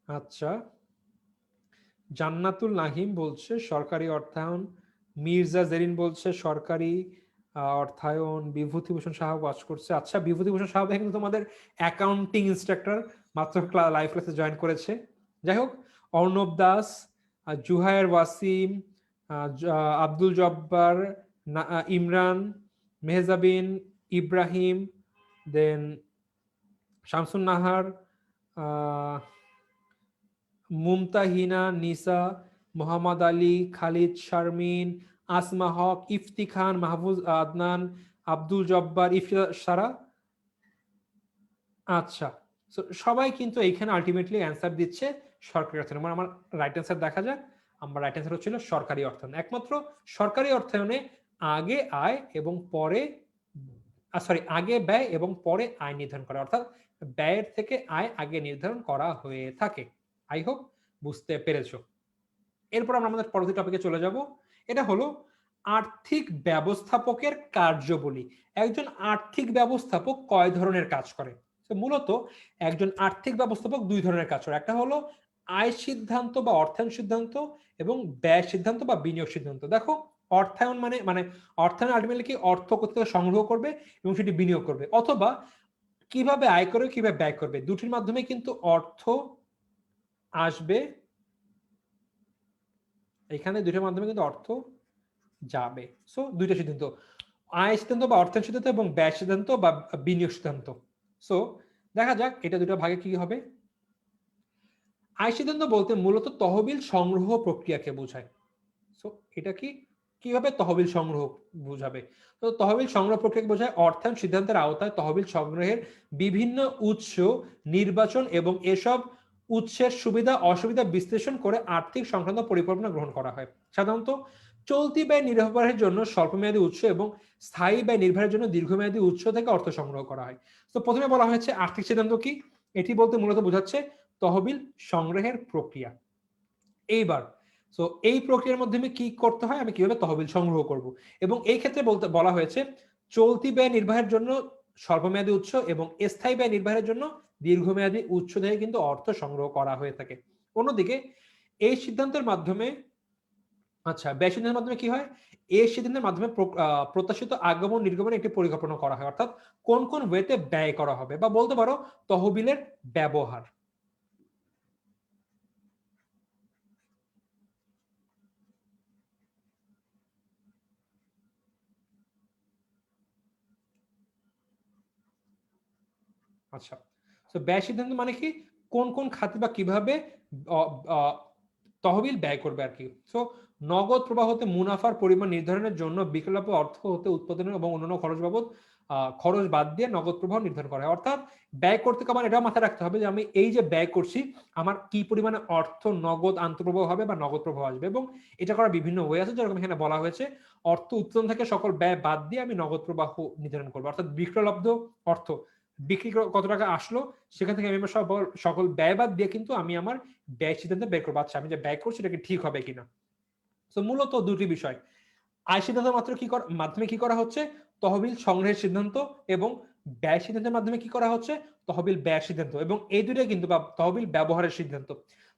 আচ্ছা, জান্নাতুল নাহিম বলছে সরকারি অর্থায়ন, মির্জা জেরিন বলছে সরকারি অর্থায়ন, বিভূতিভূষণ সাহা ওয়াচ করছে। আচ্ছা, বিভূতিভূষণ সাহা কিন্তু তোমাদের অ্যাকাউন্টিং ইন্সট্রাক্টর, মাত্র লাইভ ক্লাসে জয়েন করেছে। যাই হোক, অর্ণব দাস, জুহায়ের ওয়াসিম, আব্দুল জব্বার, ইমরান, মেহজাবিন, ইব্রাহিম, দেন শামসুন নাহার, মুমতাহিনা, নিসা, মোহাম্মদ আলী, খালিদ, শারমিন, আসমা হক, ইফতি খান, মাহফুজ আদনান, আব্দুল জব্বার, ইফতিয়া সারা। আচ্ছা, সবাই কিন্তু এইখানে আলটিমেটলি অ্যান্সার দিচ্ছে সরকারি অর্থায়ন। আমার রাইট অ্যান্সার দেখা যাক। আমার রাইট অ্যান্সার হচ্ছিল সরকারি অর্থায়ন। একমাত্র সরকারি অর্থায়নে আগে আয় এবং পরে আগে ব্যয় এবং পরে আয় নির্ধারণ করা, অর্থাৎ ব্যয়ের থেকে আয় আগে নির্ধারণ করা হয়ে থাকে। আই হোপ বুঝতে পেরেছো। এরপর আমরা আমাদের পরবর্তী টপিকে চলে যাব। এটা হলো আর্থিক ব্যবস্থাপকের কার্যাবলী। একজন আর্থিক ব্যবস্থাপক কয় ধরনের কাজ করে? মূলত একজন আর্থিক ব্যবস্থাপক 2 ধরনের কাজ করে। একটা হলো আয় সিদ্ধান্ত বা অর্থায়ন সিদ্ধান্ত, এবং ব্যয় সিদ্ধান্ত বা বিনিয়োগ সিদ্ধান্ত। দেখো, অর্থায়ন মানে অর্থায়ন আলটিমেটলি কি, অর্থ কোথা সংগ্রহ করবে এবং সেটি বিনিয়োগ করবে, অথবা কিভাবে আয় করবে কিভাবে ব্যয় করবে, দুটির মাধ্যমে কিন্তু অর্থ আসবে, এখানে দুইটার মাধ্যমে কিন্তু অর্থ যাবে। সো দুইটা সিদ্ধান্ত, আয় সিদ্ধান্ত বা অর্থায়ন সিদ্ধান্ত এবং ব্যয় সিদ্ধান্ত বা বিনিয়োগ সিদ্ধান্ত। সো দেখা যাক এটা দুটো ভাগে কি হবে। আয় সিদ্ধান্ত বলতে মূলত তহবিল সংগ্রহ প্রক্রিয়াকে বোঝায়। সো এটা কি, কিভাবে তহবিল সংগ্রহ বোঝাবে? তো তহবিল সংগ্রহ প্রক্রিয়া বোঝায় অর্থায়ন সিদ্ধান্তের আওতায় তহবিল সংগ্রহের বিভিন্ন উৎস নির্বাচন এবং এসব উৎসের সুবিধা অসুবিধা বিশ্লেষণ করে আর্থিক সংক্রান্ত পরিকল্পনা গ্রহণ করা হয়। সাধারণত চলতি ব্যয় নির্বাহের জন্য স্বল্পমেয়াদী উৎস এবং স্থায়ী ব্যয় নির্বাহের জন্য দীর্ঘমেয়াদী উৎস থেকে অর্থ সংগ্রহ করা হয়। তো প্রথমে বলা হয়েছে আর্থিক সিদ্ধান্ত কি, এটি বলতে মূলত বোঝাচ্ছে তহবিল সংগ্রহের প্রক্রিয়া। এইবার সো এই প্রক্রিয়ার মাধ্যমে কি করতে হয়, আমি কিভাবে তহবিল সংগ্রহ করব, এবং এই ক্ষেত্রে বলা হয়েছে চলতি ব্যয় নির্বাহের জন্য স্বল্পমেয়াদী উৎস এবং স্থায়ী ব্যয় নির্বাহের জন্য দীর্ঘমেয়াদী উৎস থেকে কিন্তু অর্থ সংগ্রহ করা হয়ে থাকে। অন্যদিকে এই সিদ্ধান্তের মাধ্যমে, আচ্ছা, ব্যয় সিদ্ধান্তের মাধ্যমে কি হয়, এই সিদ্ধান্তের মাধ্যমে প্রত্যাশিত আগমন নির্গমন একটি পরিকল্পনা করা হয়, অর্থাৎ কোন কোন ওয়েতে ব্যয় করা হবে, বা বলতে পারো তহবিলের ব্যবহার। আচ্ছা, তো ব্যয় সিদ্ধান্ত মানে কি, কোন কোন খাতে বা কিভাবে তহবিল ব্যয় করবে আর কি। সো নগদ প্রবাহ হতে মুনাফার পরিমাণ নির্ধারণের জন্য বিকল্প অর্থ হতে উৎপাদন এবং অন্যান্য খরচ বাবদ খরচ বাদ দিয়ে নগদ প্রবাহ নির্ধারণ করা হয়। অর্থাৎ ব্যয় করতে আমার এটা মাথায় রাখতে হবে যে আমি এই যে ব্যয় করছি, আমার কি পরিমাণে অর্থ নগদ আন্তঃপ্রবাহ হবে বা নগদ প্রবাহ আসবে, এবং এটা করার বিভিন্ন ওয়ে আছে, যেরকম এখানে বলা হয়েছে অর্থ উৎপাদন থেকে সকল ব্যয় বাদ দিয়ে আমি নগদ প্রবাহ নির্ধারণ করবো, অর্থাৎ বিক্রয়লব্ধ অর্থ বিক্রি কত টাকা আসলো সেখান থেকে আমি সকল ব্যয় বাদ দিয়ে কিন্তু আমি আমার ব্যয় সিদ্ধান্ত বের করবো। আচ্ছা, আমি যে ব্যয় করছি সেটা কি ঠিক হবে কিনা। তো মূলত দুটি বিষয়, আয় সিদ্ধান্তের মাধ্যমে কি করা হচ্ছে, তহবিল সংগ্রহের সিদ্ধান্ত, এবং ব্যয় সিদ্ধান্তের মাধ্যমে কি করা হচ্ছে, তহবিল ব্যয় সিদ্ধান্ত, এবং এই দুটো কিন্তু বা তহবিল ব্যবহারের সিদ্ধান্ত।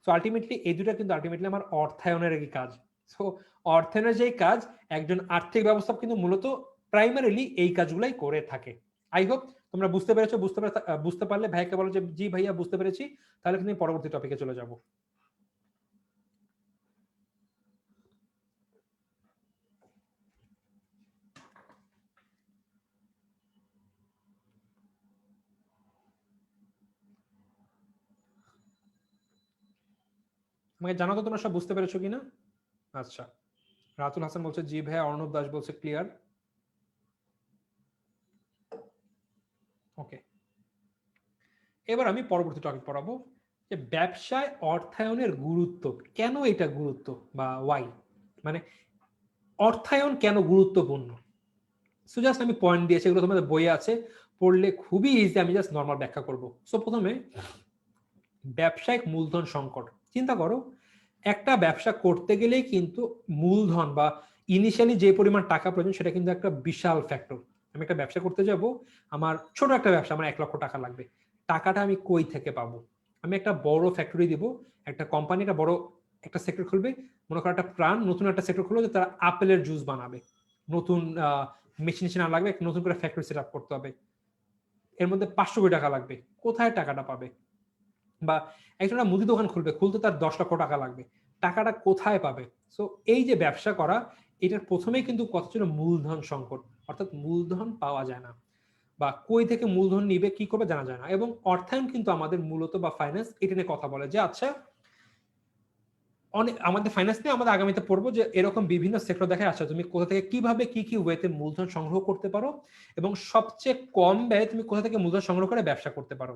সো আলটিমেটলি এই দুটো কিন্তু আলটিমেটলি আমার অর্থায়নের কি কাজ। সো অর্থায়নের যে কাজ, একজন আর্থিক ব্যবস্থাপক কিন্তু মূলত প্রাইমারিলি এই কাজগুলাই করে থাকে। আই হোপ তোমরা বুঝতে পেরেছো। বুঝতে পারলে ভাইকে বলো যে জি ভাইয়া বুঝতে পেরেছি, তাহলে কিন্তু পরবর্তী টপিকে চলে যাব। আমাকে জানো তো তোমরা সব বুঝতে পেরেছো কিনা। আচ্ছা, রাতুল হাসান বলছে জি ভাইয়া, অর্ণব দাস বলছে ক্লিয়ার। ওকে, এবার আমি পরবর্তী টপিক পড়াবো যে ব্যবসায় অর্থায়নের গুরুত্ব, কেন এটা গুরুত্ব বা ওয়াই, মানে অর্থায়ন কেন গুরুত্বপূর্ণ। সো জাস্ট আমি পয়েন্ট দিয়েছি, এগুলো তোমাদের বইয়ে আছে, পড়লে খুবই ইজি, আমি জাস্ট নর্মাল ব্যাখ্যা করব। সো প্রথমে ব্যবসায়িক মূলধন সংকট। চিন্তা করো, একটা ব্যবসা করতে গেলেই কিন্তু মূলধন বা ইনিশিয়ালি যে পরিমাণ টাকা প্রয়োজন সেটা কিন্তু একটা বিশাল ফ্যাক্টর। আমি একটা ব্যবসা করতে যাব, আমার ছোট একটা ব্যবসা, আমার 1 লক্ষ টাকা লাগবে। টাকাটা আমি কই থেকে পাবো? আমি একটা বড় ফ্যাক্টরি দিব, একটা কোম্পানি, একটা বড় একটা সেক্টর খুলবে, মনে করো একটা প্রাণ নতুন একটা সেক্টর খুলবে যে তারা আপেলের জুস বানাবে, নতুন মেশিন মেশিন লাগবে, নতুন করে ফ্যাক্টরি সেট আপ করতে হবে, এর মধ্যে 500 কোটি টাকা লাগবে। কোথায় টাকাটা পাবে? বা একজন মুদি দোকান খুলবে, খুলতে তার 10 লক্ষ টাকা লাগবে, টাকাটা কোথায় পাবে? সো এই যে ব্যবসা করা, এটার প্রথমেই কিন্তু কথা ছিল মূলধন সংকট, অর্থাৎ মূলধন পাওয়া যায় না, বা কই থেকে মূলধন নিবে, কি করবে জানা যায় না। এবং অর্থায়ন কিন্তু আমাদের মূলত বা ফাইন্যান্স এটা নিয়ে কথা বলে যে আচ্ছা, অনেক আমাদের ফাইন্যান্স নিয়ে আমাদের আগামীতে পড়বো যে এরকম বিভিন্ন সেক্টর দেখে, আচ্ছা তুমি কোথা থেকে কিভাবে কি কি ওয়েতে মূলধন সংগ্রহ করতে পারো এবং সবচেয়ে কম ব্যয়ে তুমি কোথা থেকে মূলধন সংগ্রহ করে ব্যবসা করতে পারো।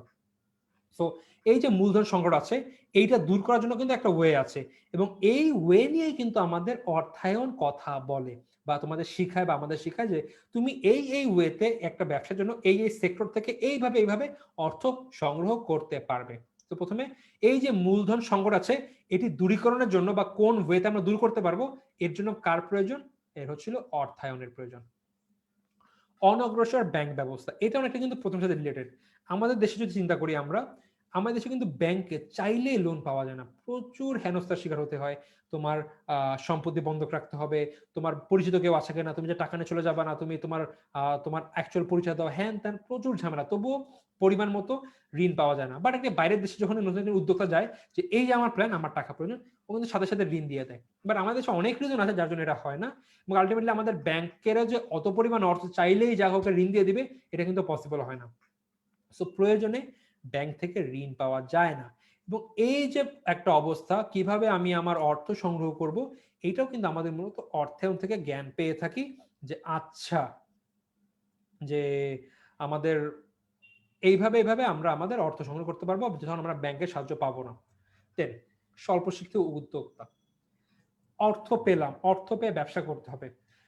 সো এই যে মূলধন সংকট আছে, এইটা দূর করার জন্য কিন্তু একটা ওয়ে আছে, এবং এই ওয়ে নিয়েই কিন্তু আমাদের অর্থায়ন কথা বলে বা তোমাদের শিখায় বা আমাদের শিখায় যে তুমি এই ওয়েতে একটা ব্যবসার জন্য এই সেক্টর থেকে এইভাবে এইভাবে অর্থ সংগ্রহ করতে পারবে। তো প্রথমে এই যে মূলধন সংকট আছে, এটি দূরীকরণের জন্য বা কোন ওয়েতে আমরা দূর করতে পারবো, এর জন্য কার প্রয়োজন? এর হচ্ছিল অর্থায়নের প্রয়োজন। অনগ্রসর ব্যাংক ব্যবস্থা, এটা অনেকটা কিন্তু প্রথম সাথে রিলেটেড। আমাদের দেশে যদি চিন্তা করি আমরা, আমাদের দেশে কিন্তু ব্যাংকে চাইলে লোন পাওয়া যায় না, প্রচুর হেনস্থার শিকার হতে হয়। তোমার সম্পত্তি বন্ধক রাখতে হবে, তোমার পরিচিত কেউ আছে কিনা, তুমি যে টাকা নিয়ে চলে যাবা না, তুমি তোমার তোমার অ্যাকচুয়াল পরিচয় দাও, হ্যান ত্যান, প্রচুর ঝামেলা, তবুও পরিমাণ মতো ঋণ পাওয়া যায় না। বাট একটা বাইরের দেশে যখন নতুন নতুন উদ্যোক্তা যায় যে এই যে আমার প্ল্যান, আমার টাকা প্রয়োজন, ও কিন্তু সাথে সাথে ঋণ দিয়ে দেয়। বাট আমাদের দেশে অনেক রিজন আছে যার জন্য এটা হয় না, এবং আলটিমেটলি আমাদের ব্যাংকেরও যে অত পরিমাণ অর্থ চাইলেই যা কাউকে ঋণ দিয়ে দিবে, এটা কিন্তু পসিবল হয় না। সো প্রয়োজনে ব্যাংক থেকে ঋণ পাওয়া যায় না। এবং এই যে একটা অবস্থা, কিভাবে আমি আমার অর্থ সংগ্রহ করব, এইটাও কিন্তু আমাদের মূলত অর্থায়ন থেকে জ্ঞান পেয়ে থাকি যে আচ্ছা, যে আমাদের এইভাবে এইভাবে আমরা আমাদের অর্থ সংগ্রহ করতে পারবো যখন আমরা ব্যাংকের সাহায্য পাবো না। দেন স্বল্প শিক্ষিত উদ্যোক্তা, অর্থ পেলাম, অর্থ পেয়ে ব্যবসা করতে হবে।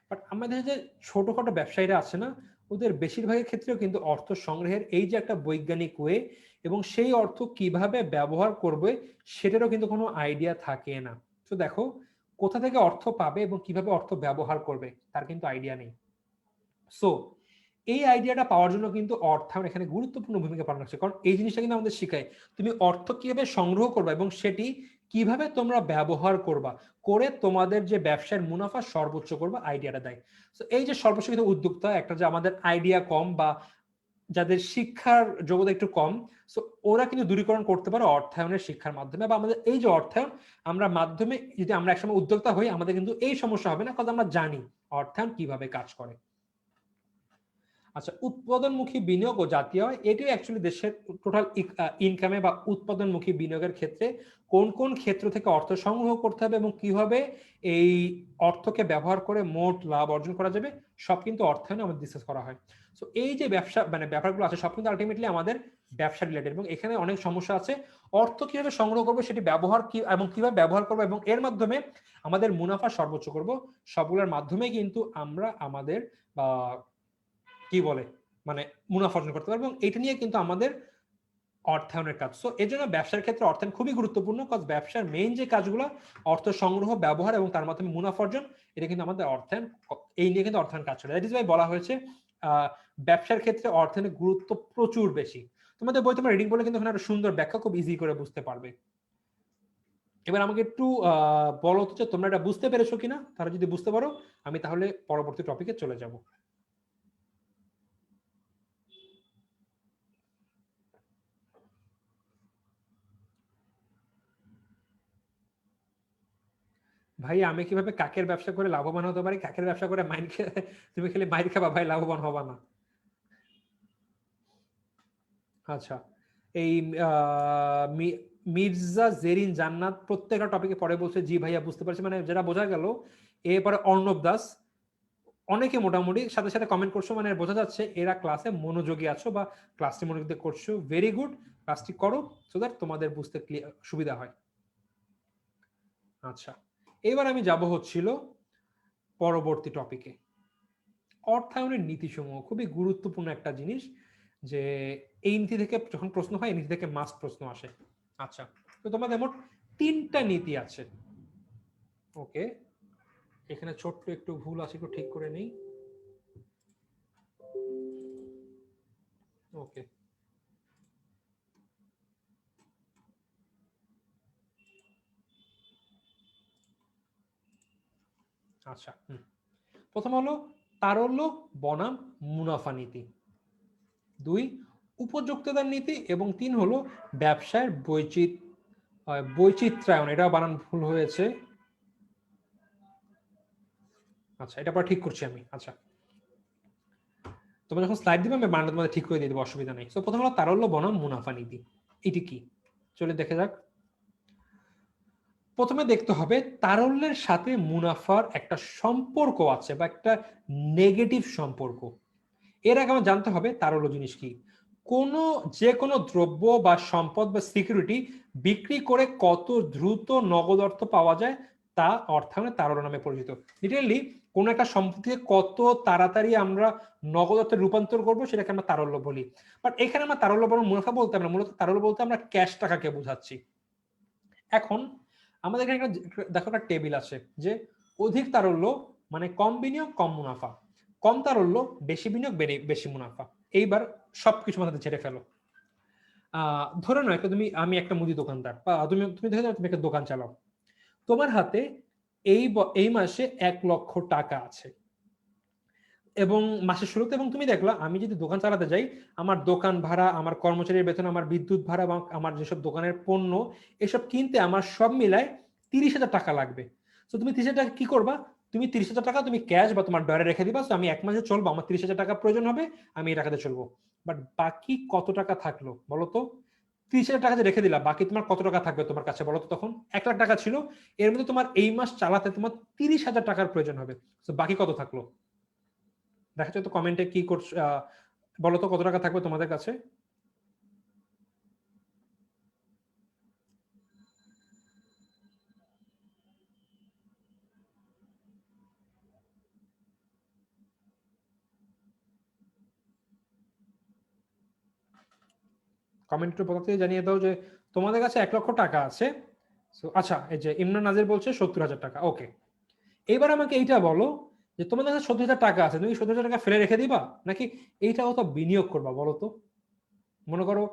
বাট আমাদের যে ছোটখাটো ব্যবসায়ীরা আছে না, ওদের বেশিরভাগের ক্ষেত্রেও কিন্তু অর্থ সংগ্রহের এই যে একটা বৈজ্ঞানিক ওয়ে এবং সেই অর্থ কিভাবে ব্যবহার করবে সেটারও কিন্তু কোনো আইডিয়া থাকে না। তো দেখো, কোথা থেকে অর্থ পাবে এবং কিভাবে অর্থ ব্যবহার করবে তার কিন্তু আইডিয়া নেই। সো এই আইডিয়াটা পাওয়ার জন্য কিন্তু অর্থায়ন এখানে গুরুত্বপূর্ণ ভূমিকা পালন করছে, কারণ এই জিনিসটা কিন্তু আমাদের শেখায় তুমি অর্থ কিভাবে সংগ্রহ করবা এবং সেটি কিভাবে তোমরা ব্যবহার করবা, করে তোমাদের যে ব্যবসার মুনাফা সর্বোচ্চ করবা, আইডিয়াটা দেয়। তো এই যে সর্বশিক্ষিত উদ্যোক্তা, একটা যে আমাদের আইডিয়া কম বা যাদের শিক্ষার যোগ্যতা একটু কম, সো ওরা কিন্তু দূরীকরণ করতে পারে অর্থায়নের শিক্ষার মাধ্যমে, বা আমাদের এই যে অর্থায়ন আমরা মাধ্যমে যদি আমরা একসময় উদ্যোক্তা হই, আমাদের কিন্তু এই সমস্যা হবে না, কারণ আমরা জানি অর্থায়ন কিভাবে কাজ করে। আচ্ছা, উৎপাদনমুখী বিনিয়োগ ও জাতীয় আয়, এটিও অ্যাকচুয়ালি দেশের টোটাল ইনকামে বা উৎপাদনমুখী বিনিয়োগের ক্ষেত্রে কোন কোন ক্ষেত্র থেকে অর্থ সংগ্রহ করতে হবে এবং কিভাবে এই অর্থকে ব্যবহার করে মোট লাভ অর্জন করা যাবে, সব কিন্তু অর্থায়নে আমাদের ডিসকাস করা হয়। সো এই যে ব্যবসা মানে ব্যাপারগুলো আছে সব কিন্তু আলটিমেটলি আমাদের ব্যবসা রিলেটেড, এবং এখানে অনেক সমস্যা আছে। অর্থ কিভাবে সংগ্রহ করবো, সেটি ব্যবহার কি এবং কিভাবে ব্যবহার করবো এবং এর মাধ্যমে আমাদের মুনাফা সর্বোচ্চ করব, সবগুলোর মাধ্যমে কিন্তু আমরা আমাদের কি বলে মানে মুনাফা অর্জন করতে পারবো, এবং এটা নিয়ে কিন্তু আমাদের অর্থায়নের কাজ। সো এই জন্য ব্যবসার ক্ষেত্রে অর্থায়ন খুবই গুরুত্বপূর্ণ, কাজ ব্যবসার মেইন যে কাজগুলো অর্থ সংগ্রহ, ব্যবহার এবং তার মাধ্যমে মুনাফা অর্জন, এটা কিন্তু আমাদের অর্থায়ন, এই নিয়ে কিন্তু অর্থায়ন কাজ করে। দ্যাট ইজ ওয়াই বলা হয়েছে ব্যবসার ক্ষেত্রে অর্থায়নের গুরুত্ব প্রচুর বেশি। তোমাদের বই তোমরা রিডিং করলে কিন্তু ওখানে একটা সুন্দর ব্যাখ্যা খুব ইজি করে বুঝতে পারবে। এবার আমাকে একটু বলো তো যে তোমরা এটা বুঝতে পেরেছো কিনা, তারা যদি বুঝতে পারো আমি তাহলে পরবর্তী টপিকে চলে যাব। ভাই আমি কিভাবে কাকের ব্যবসা করে লাভবান হতে পারি? কাকের ব্যবসা করে মাইর খেয়ে তুমি খেলে মাইর খাবা ভাই, লাভবান হবা না। আচ্ছা, এই মির্জা জেরিন জান্নাত প্রত্যেকটা টপিকে পরে বলছে জি ভাইয়া বুঝতে পারছি, মানে যেটা বোঝা গেল। এরপরে অর্ণব দাস, অনেকে মোটামুটি সাথে সাথে কমেন্ট করছো, মানে বোঝা যাচ্ছে এরা ক্লাসে মনোযোগী আছো বা ক্লাসটি মনোযোগ দিয়ে করছো। ভেরি গুড, ক্লাসটি করো সো দ্যাট তোমাদের বুঝতে সুবিধা হয়। আচ্ছা, এবার আমি যাব হচ্ছিল পরবর্তী টপিকে, অর্থায়নের নীতিসমূহ। খুবই গুরুত্বপূর্ণ একটা জিনিস, যে এই নীতি থেকে যখন প্রশ্ন হয়, এই নীতি থেকে মাস্ট প্রশ্ন আসে। আচ্ছা, তো তোমাদের মোট 3টা নীতি আছে। ওকে, এখানে ছোট্ট একটু ভুল আছে, একটু ঠিক করে নেই। ওকে, আচ্ছা। প্রথম হলো তারল্য বনাম মুনাফা নীতি, 2 উপযুক্ততার নীতি, এবং 3 হলো ব্যবসায়ের বৈচিত্র্যায়ন। এটা বানান ভুল হয়েছে, আচ্ছা এটা পর ঠিক করছি আমি। আচ্ছা, তোমরা যখন স্লাইড দিবে আমি বানানটা তোমাদের ঠিক করে দিয়ে দেবো, অসুবিধা নেই। তো প্রথম হলো তারল্য বনাম মুনাফা নীতি, এটি কি চলে দেখে যাক। প্রথমে দেখতে হবে তারল্যের সাথে মুনাফার একটা সম্পর্ক আছে বা একটা নেগেটিভ সম্পর্ক। এর আগে আমার জানতে হবে তারল্য জিনিস কি। যে কোনো দ্রব্য বা সম্পদ বা সিকিউরিটি বিক্রি করে কত দ্রুত নগদ অর্থ পাওয়া যায় তা অর্থায়নে তারল্য নামে পরিচিত। লিটারালি কোনো একটা সম্পত্তিকে কত তাড়াতাড়ি আমরা নগদ অর্থে রূপান্তর করবো সেটাকে আমরা তারল্য বলি। বাট এখানে আমরা তারল্য বরং মুনাফা বলতে আমরা মূলত তারল্য বলতে আমরা ক্যাশ টাকাকে বোঝাচ্ছি। এখন আমাদের এখানে দেখো একটা টেবিল আছে যে অধিক তারল্য মানে কম বিনিয়োগ কম মুনাফা, কম তারল্য বেশি বিনিয়োগ বেশি মুনাফা। এইবার সবকিছু মাথাতে ছেড়ে ফেলো। ধরে নাও আমি একটা মুদি দোকানদার, বা তুমি তুমি দেখে তুমি একটা দোকান চালাও। তোমার হাতে এই মাসে 1 লক্ষ টাকা আছে এবং মাসের শুরুতে, এবং তুমি দেখলা আমি যদি দোকান চালাতে যাই আমার দোকান ভাড়া, আমার কর্মচারীর বেতন, আমার বিদ্যুৎ ভাড়া এবং আমার যেসব দোকানের পণ্য এসব কিনতে আমার সব মিলায় 30,000 টাকা লাগবে। তো তুমি 30,000 টাকা কি করবা? তুমি 30,000 টাকা তুমি ক্যাশ বা তোমার ডয়ারে রেখে দিবা। তো আমি 1 মাসে চলবো, আমার 30,000 টাকা প্রয়োজন হবে, আমি এই টাকাতে চলবো। বাট বাকি কত টাকা থাকলো বলো তো? 30,000 টাকা যে রেখে দিলা, বাকি তোমার কত টাকা থাকবে তোমার কাছে বলো তো? তখন 1 লাখ টাকা ছিল, এর মধ্যে তোমার এই মাস চালাতে তোমার 30,000 টাকার প্রয়োজন হবে। তো বাকি কত থাকলো? দেখা যায় তো কমেন্টে কি করছো, বলো তো কত টাকা থাকবে তোমাদের কাছে? কমেন্ট একটু বলতে জানিয়ে দাও যে তোমাদের কাছে 1 লক্ষ টাকা আছে। আচ্ছা, এই যে ইমরান নাজির বলছে 70,000 টাকা। ওকে, এবার আমাকে এইটা বলো যে তোমাদের কাছে 70,000 টাকা আছে, তুমি 70,000 টাকা ফেলে রেখে দিবা নাকি এইটাও তো বিনিয়োগ করবা বলো তো? মনে করো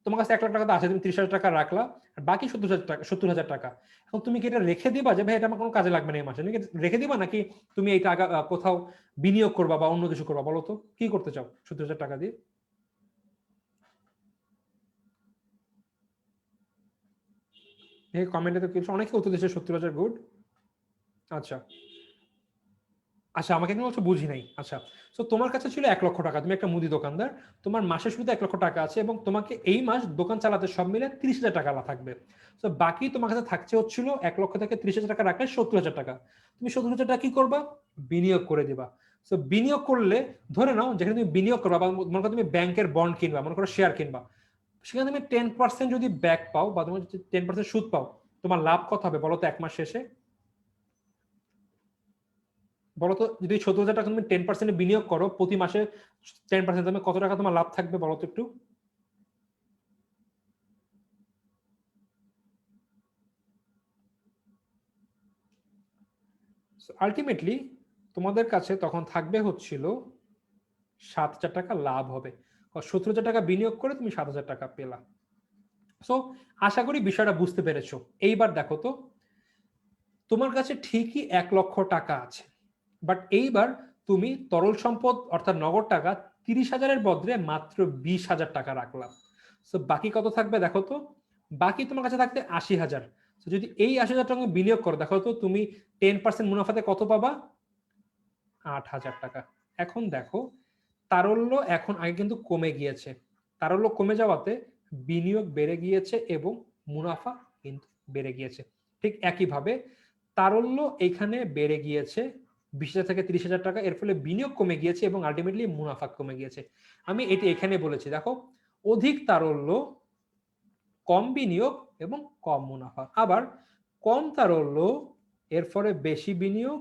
তোমার কাছে 1 লাখ টাকা আছে, তুমি 30,000 টাকা রাখলা, আর বাকি 70,000 টাকা এখন তুমি কি এটা রেখে দিবা যে ভাই এটা আমার কোনো কাজে লাগবে না এই মাসে, তুমি রেখে দিবা নাকি তুমি এই টাকা কোথাও বিনিয়োগ করবা বা অন্য কিছু করবা? বলো তো কি করতে চাও 70,000 টাকা দিয়ে? এই কমেন্টে তো কিছু অনেকে উত্তর দিচ্ছে 70,000। গুড। আচ্ছা আচ্ছা, আমাকে কিন্তু বলছো বুঝি নাই। আচ্ছা, তো তোমার কাছে ছিল 1 লক্ষ টাকা, তুমি একটা মুদি দোকানদার, তোমার মাসের শুরুতে 1 লক্ষ টাকা আছে এবং তোমাকে এই মাস দোকান চালাতে সব মিলে 30,000 টাকা থাকবে। তো বাকি তোমার কাছে থাকছে হচ্ছিল 1 লক্ষ থেকে 30,000 টাকা রাখলে 70,000 টাকা। তুমি 70,000 টাকা কি করবা? বিনিয়োগ করে দিবা। তো বিনিয়োগ করলে ধরে নাও যেখানে তুমি বিনিয়োগ করবা, বা মনে করো তুমি ব্যাংকের বন্ড কিনবা, মনে করো শেয়ার কিনবা, সেখানে তুমি 10% যদি ব্যাক পাও বা তুমি 10% সুদ পাও, তোমার লাভ কত হবে বলো তো 1 মাস শেষে? বলতো যদি 70,000 টাকা তুমি 10% বিনিয়োগ করো প্রতি মাসে 10%, তুমি কত টাকা তোমার লাভ থাকবে বলতো একটু? আলটিমেটলি তোমাদের কাছে তখন থাকবে হচ্ছিল 7,000 টাকা লাভ হবে। 70,000 টাকা বিনিয়োগ করে তুমি 7,000 টাকা পেলা। সো আশা করি বিষয়টা বুঝতে পেরেছো। এইবার দেখো তো, তোমার কাছে ঠিকই 1 লক্ষ টাকা আছে, বাট এইবার তুমি তরল সম্পদ অর্থাৎ নগদ টাকা 30,000-এর বদলে মাত্র 20,000 টাকা রাখলাম। সো বাকি কত থাকবে দেখো তো? বাকি তোমার কাছে থাকতে 80,000। যদি এই 80,000 টাকা বিনিয়োগ করো, দেখো তো তুমি 10% মুনাফাতে কত পাবা? 8,000 টাকা। এখন দেখো তারল্য এখন আগে কিন্তু কমে গিয়েছে, তারল্য কমে যাওয়াতে বিনিয়োগ বেড়ে গিয়েছে এবং মুনাফা কিন্তু বেড়ে গিয়েছে। ঠিক একইভাবে তারল্য এখানে বেড়ে গিয়েছে 20,000 থেকে 30,000 টাকা, এর ফলে বিনিয়োগ কমে গিয়েছে এবং আলটিমেটলি মুনাফা কমে গিয়েছে। আমি এটি এখানে বলেছি, দেখো অধিক তারল্য কম বিনিয়োগ এবং কম মুনাফা, আবার কম তারল্য এর ফলে বেশি বিনিয়োগ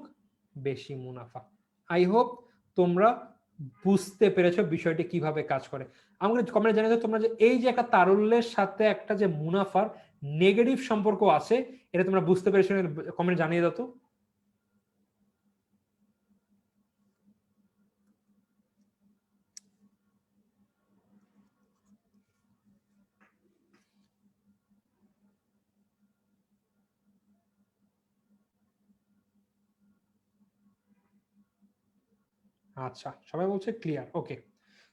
বেশি মুনাফা। আই হোপ তোমরা বুঝতে পেরেছো বিষয়টি কিভাবে কাজ করে। আমাকে কমেন্টে জানিয়ে দাও তোমরা যে এই যে একটা তারল্যের সাথে একটা যে মুনাফার নেগেটিভ সম্পর্ক আছে, এটা তোমরা বুঝতে পেরেছো, কমেন্টে জানিয়ে দাও তো। আচ্ছা, সবাই বলছে ক্লিয়ার, ওকে।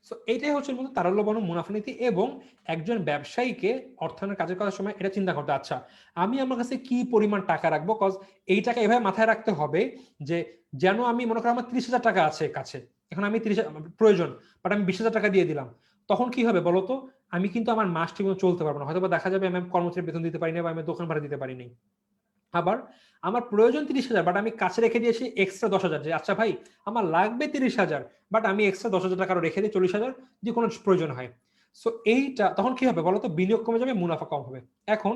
সো এইটাই হচ্ছে মূলত তারল্য বনাম মুনাফা নীতি, এবং একজন ব্যবসায়ীকে অর্থায়নের কাজের করার সময় এটা চিন্তা করতে, আচ্ছা আমি আমার কাছে কি পরিমাণ টাকা রাখবো, কজ এই টাকা এভাবে মাথায় রাখতে হবে যে যেন আমি মনে করি আমার 30,000 টাকা আছে কাছে, এখন আমি 30 প্রয়োজন, বাট আমি 20,000 টাকা দিয়ে দিলাম, তখন কি হবে বলতো, আমি কিন্তু আমার মাস ঠিক মতো চলতে পারবো না, হয়তো দেখা যাবে আমি কর্মচারী বেতন দিতে পারি না, বা আমি দোকান ভাড়া দিতে পারিনি। আবার আমার প্রয়োজন 30,000, বাট আমি কাছে রেখে দিয়েছি এক্সট্রা 10,000, যে আচ্ছা ভাই আমার লাগবে 30,000, বাট আমি এক্সট্রা 10,000 টাকা রেখে দিই 40,000 যে কোনো প্রয়োজন হয়। সো এইটা তখন কি হবে বলতো, বিনিয়োগ কমে যাবে, মুনাফা কম হবে। এখন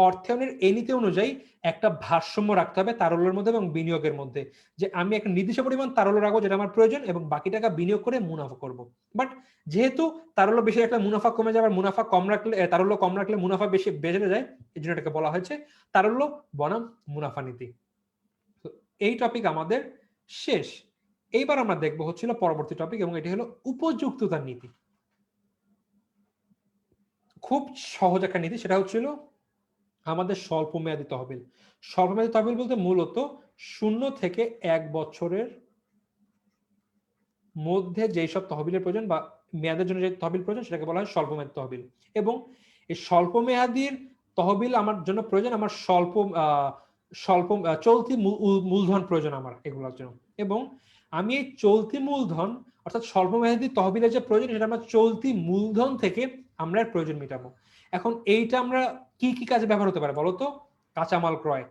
অর্থায়নের এই নীতি অনুযায়ী একটা ভারসাম্য রাখতে হবে তারল্যের মধ্যে এবং বিনিয়োগের মধ্যে, যে আমি একটা নির্দিষ্ট পরিমাণ তারল্য রাখবো যেটা আমার প্রয়োজন, এবং বাকি টাকা বিনিয়োগ করে মুনাফা করব। বাট যেহেতু তারল্য বেশি রাখলে মুনাফা কমে যাবে, মুনাফা কম রাখলে তারল্য কম রাখলে মুনাফা বেশি বেড়ে যায়, এই জন্য এটাকে বলা হয়েছে তারল্য বনাম মুনাফা নীতি। এই টপিক আমাদের শেষ। এইবার আমরা দেখবো হচ্ছিল পরবর্তী টপিক, এবং এটি হলো উপযুক্ততার নীতি। খুব সহজ একটা নীতি, সেটা হচ্ছিল আমাদের স্বল্প মেয়াদী তহবিল। স্বল্প মেয়াদী তহবিল বলতে মূলত 0 থেকে 1 বছরের মধ্যে যেই সব তহবিলের প্রয়োজন বা মেয়াদের জন্য যে তহবিল প্রয়োজন সেটাকে বলা হয় স্বল্প মেয়াদী তহবিল। এবং এই স্বল্প মেয়াদীর তহবিল আমার জন্য প্রয়োজন, আমার স্বল্প স্বল্প চলতি মূলধন প্রয়োজন আমার এগুলোর জন্য, এবং আমি এই চলতি মূলধন অর্থাৎ স্বল্প মেয়াদী তহবিলের যে প্রয়োজন সেটা আমরা চলতি মূলধন থেকে আমরা এর প্রয়োজন মেটাবো। এখন এইটা আমরা কি কি কাজে ব্যবহার হতে পারে বলতো, কাঁচামাল ক্রয়,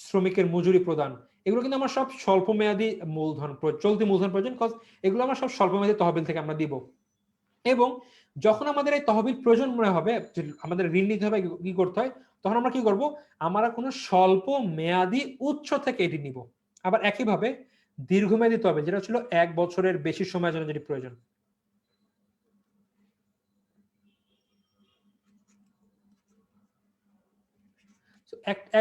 শ্রমিকের মজুরি প্রদান, এগুলো কিন্তু আমার সব স্বল্প মেয়াদী মূলধন, চলতি মূলধন প্রয়োজন, কজ এগুলো আমরা সব স্বল্প মেয়াদী তহবিল থেকে আমরা দিব। এবং যখন আমাদের এই তহবিল প্রয়োজন মনে হবে, আমাদের ঋণ নিতে হবে, কি করতে হয়, তখন আমরা কি করব, আমরা কোনো স্বল্প মেয়াদী উৎস থেকে এটি নিব। আবার একইভাবে দীর্ঘমেয়াদী তহবিল, যেটা ছিল 1 বছরের বেশি সময়ের জন্য যেটি প্রয়োজন,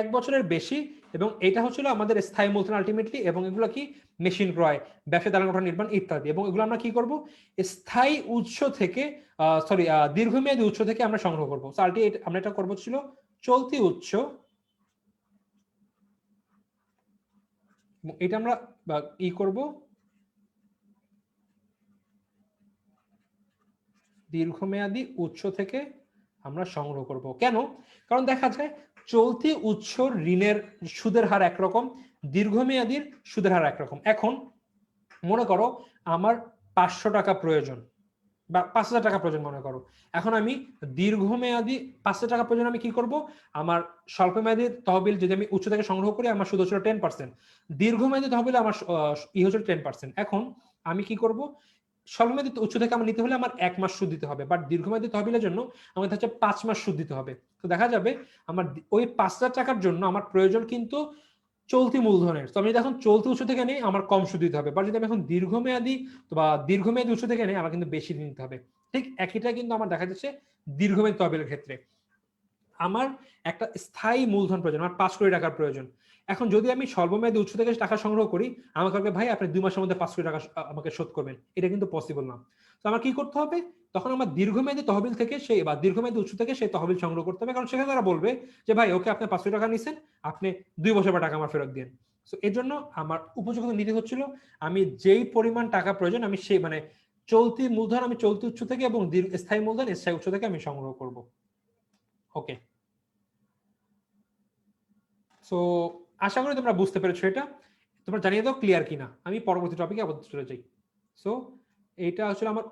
এক বছরের বেশি, এবং এটা হচ্ছিল আমাদের স্থায়ী মূলধন আলটিমেটলি, এবং এগুলো কি মেশিন ক্রয়, ব্যবসা দালান কোঠা নির্মাণ ইত্যাদি, এবং এগুলো আমরা কি করব, স্থায়ী উৎস থেকে সরি দীর্ঘমেয়াদী উৎস থেকে আমরা সংগ্রহ করবো। আমরা এটা করবো ছিল চলতি উৎস, এটা আমরা ই করব দীর্ঘমেয়াদী উৎস থেকে আমরা সংগ্রহ করব। কেন? কারণ দেখা যায় চলতি উৎস ঋণের সুদের হার একরকম, দীর্ঘমেয়াদীর সুদের হার একরকম। এখন মনে করো আমার 500 টাকা প্রয়োজন বা 5,000 টাকা প্রয়োজন মনে করো, এখন আমি দীর্ঘমেয়াদী 5,000 টাকা প্রয়োজন, আমি কি করব, আমার স্বল্প মেয়াদী তহবিল যদি আমি উৎস থেকে সংগ্রহ করি আমার সুদ হচ্ছিল 10%, দীর্ঘমেয়াদী তহবিল আমার হচ্ছিল 10%। এখন আমি কি করব, স্বল্পমেয়াদী উৎস থেকে আমার নিতে হলে আমার 1 মাস সুদ দিতে হবে, বাট দীর্ঘমেয়াদী তহবিলের জন্য আমাদের হচ্ছে 5 মাস সুদ দিতে হবে। তো দেখা যাবে আমার ওই 5,000 টাকার জন্য আমার প্রয়োজন কিন্তু চলতি মূলধনের, তো আমি যদি এখন চলতি উৎস থেকে নেই আমার কম সুদ দিতে হবে, বা যদি আমি এখন দীর্ঘমেয়াদী উৎস থেকে নেই আমার কিন্তু বেশি নিতে হবে। ঠিক একইটা কিন্তু আমার দেখা যাচ্ছে দীর্ঘমেয়াদী তহবিলের ক্ষেত্রে। আমার একটা স্থায়ী মূলধন প্রয়োজন, আমার 5 কোটি টাকার প্রয়োজন। এখন যদি আমি স্বল্পমেয়াদী উৎস থেকে টাকা সংগ্রহ করি, আমাকে বলবে ভাই আপনি 2 মাসের মধ্যে 5 কোটি টাকা আমাকে শোধ করবেন, এটা কিন্তু পসিবল না। তো আমার কি করতে হবে, তখন আমার দীর্ঘমেয়াদী তহবিল থেকে সেই বা দীর্ঘমেয়াদী উৎস থেকে সেই তহবিল সংগ্রহ করতে হবে, কারণ সেখানে তারা বলবে যে ভাই ওকে আপনি 5 কোটি টাকা নিছেন, আপনি 2 বছর পর টাকা আমার ফেরত দিন। তো এর জন্য আমার উপযুক্ত নীতি হচ্ছিল আমি যেই পরিমাণ টাকা প্রয়োজন আমি সেই মানে চলতি মূলধন আমি চলতি উৎস থেকে এবং স্থায়ী মূলধন স্থায়ী উৎস থেকে আমি সংগ্রহ করব। ওকে, সো আশা করি তোমরা বুঝতে পেরেছো এটা। তোমরা জানিয়ে দাও ক্লিয়ার কিনা, আমি পরবর্তী টপিকে আবার চলে যাই। সো এইটা আসলে আমার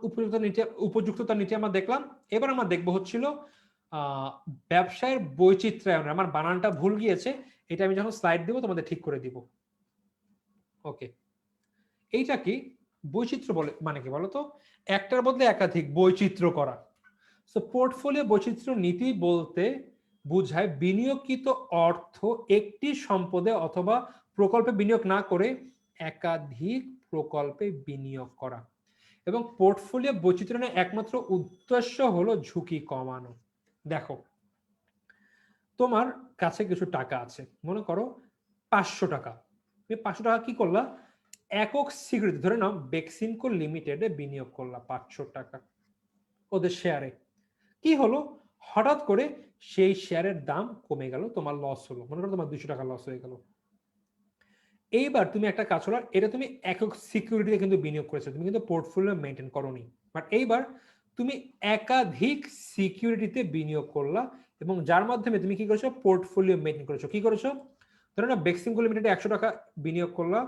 উপযুক্ততার নীতি আমরা দেখলাম। এবার আমরা দেখবো হচ্ছিল ব্যবসায়ের বৈচিত্র্যায়ন। আমার বানানটা ভুল গিয়েছে, এটা আমি যখন স্লাইড দিব তোমাদের ঠিক করে দিব। ওকে, এইটা কি বৈচিত্র্য বলে মানে কি বলতো, একটার বদলে একাধিক বৈচিত্র্য করা। সো পোর্টফোলিও বৈচিত্র্য নীতি বলতে বুঝায় বিনিয়োগকৃত অর্থ একটি সম্পদে অথবা প্রকল্পে বিনিয়োগ না করে একাধিক প্রকল্পে বিনিয়োগ করা। এবং পোর্টফোলিও বৈচিত্র্যের একমাত্র উদ্দেশ্য হলো ঝুঁকি কমানো। দেখো, তোমার কাছে কিছু টাকা আছে, মনে করো 500 টাকা। তুমি 500 টাকা কি করলা, একক সিকিউরিটি ধরে নাও বেক্সিমকো লিমিটেডে বিনিয়োগ করলা 500 টাকা ওদের শেয়ারে। কি হলো, হঠাৎ করে সেই শেয়ারের দাম কমে গেল, তোমার লস হলো, মনে করো তোমার 200 টাকা লস হয়ে গেল। এইবার তুমি একটা কাজ করো, এটা তুমি একক সিকিউরিটিতে কিন্তু বিনিয়োগ করেছো, তুমি কিন্তু পোর্টফোলিও মেনটেন করোনি। বাট এইবার তুমি একাধিক সিকিউরিটিতে বিনিয়োগ করলা এবং যার মাধ্যমে তুমি কি করেছো, পোর্টফোলিও মেনটেন করেছো। কি করেছো, ধরো না বেক্সিমকো লিমিটেডে 100 টাকা বিনিয়োগ করলা,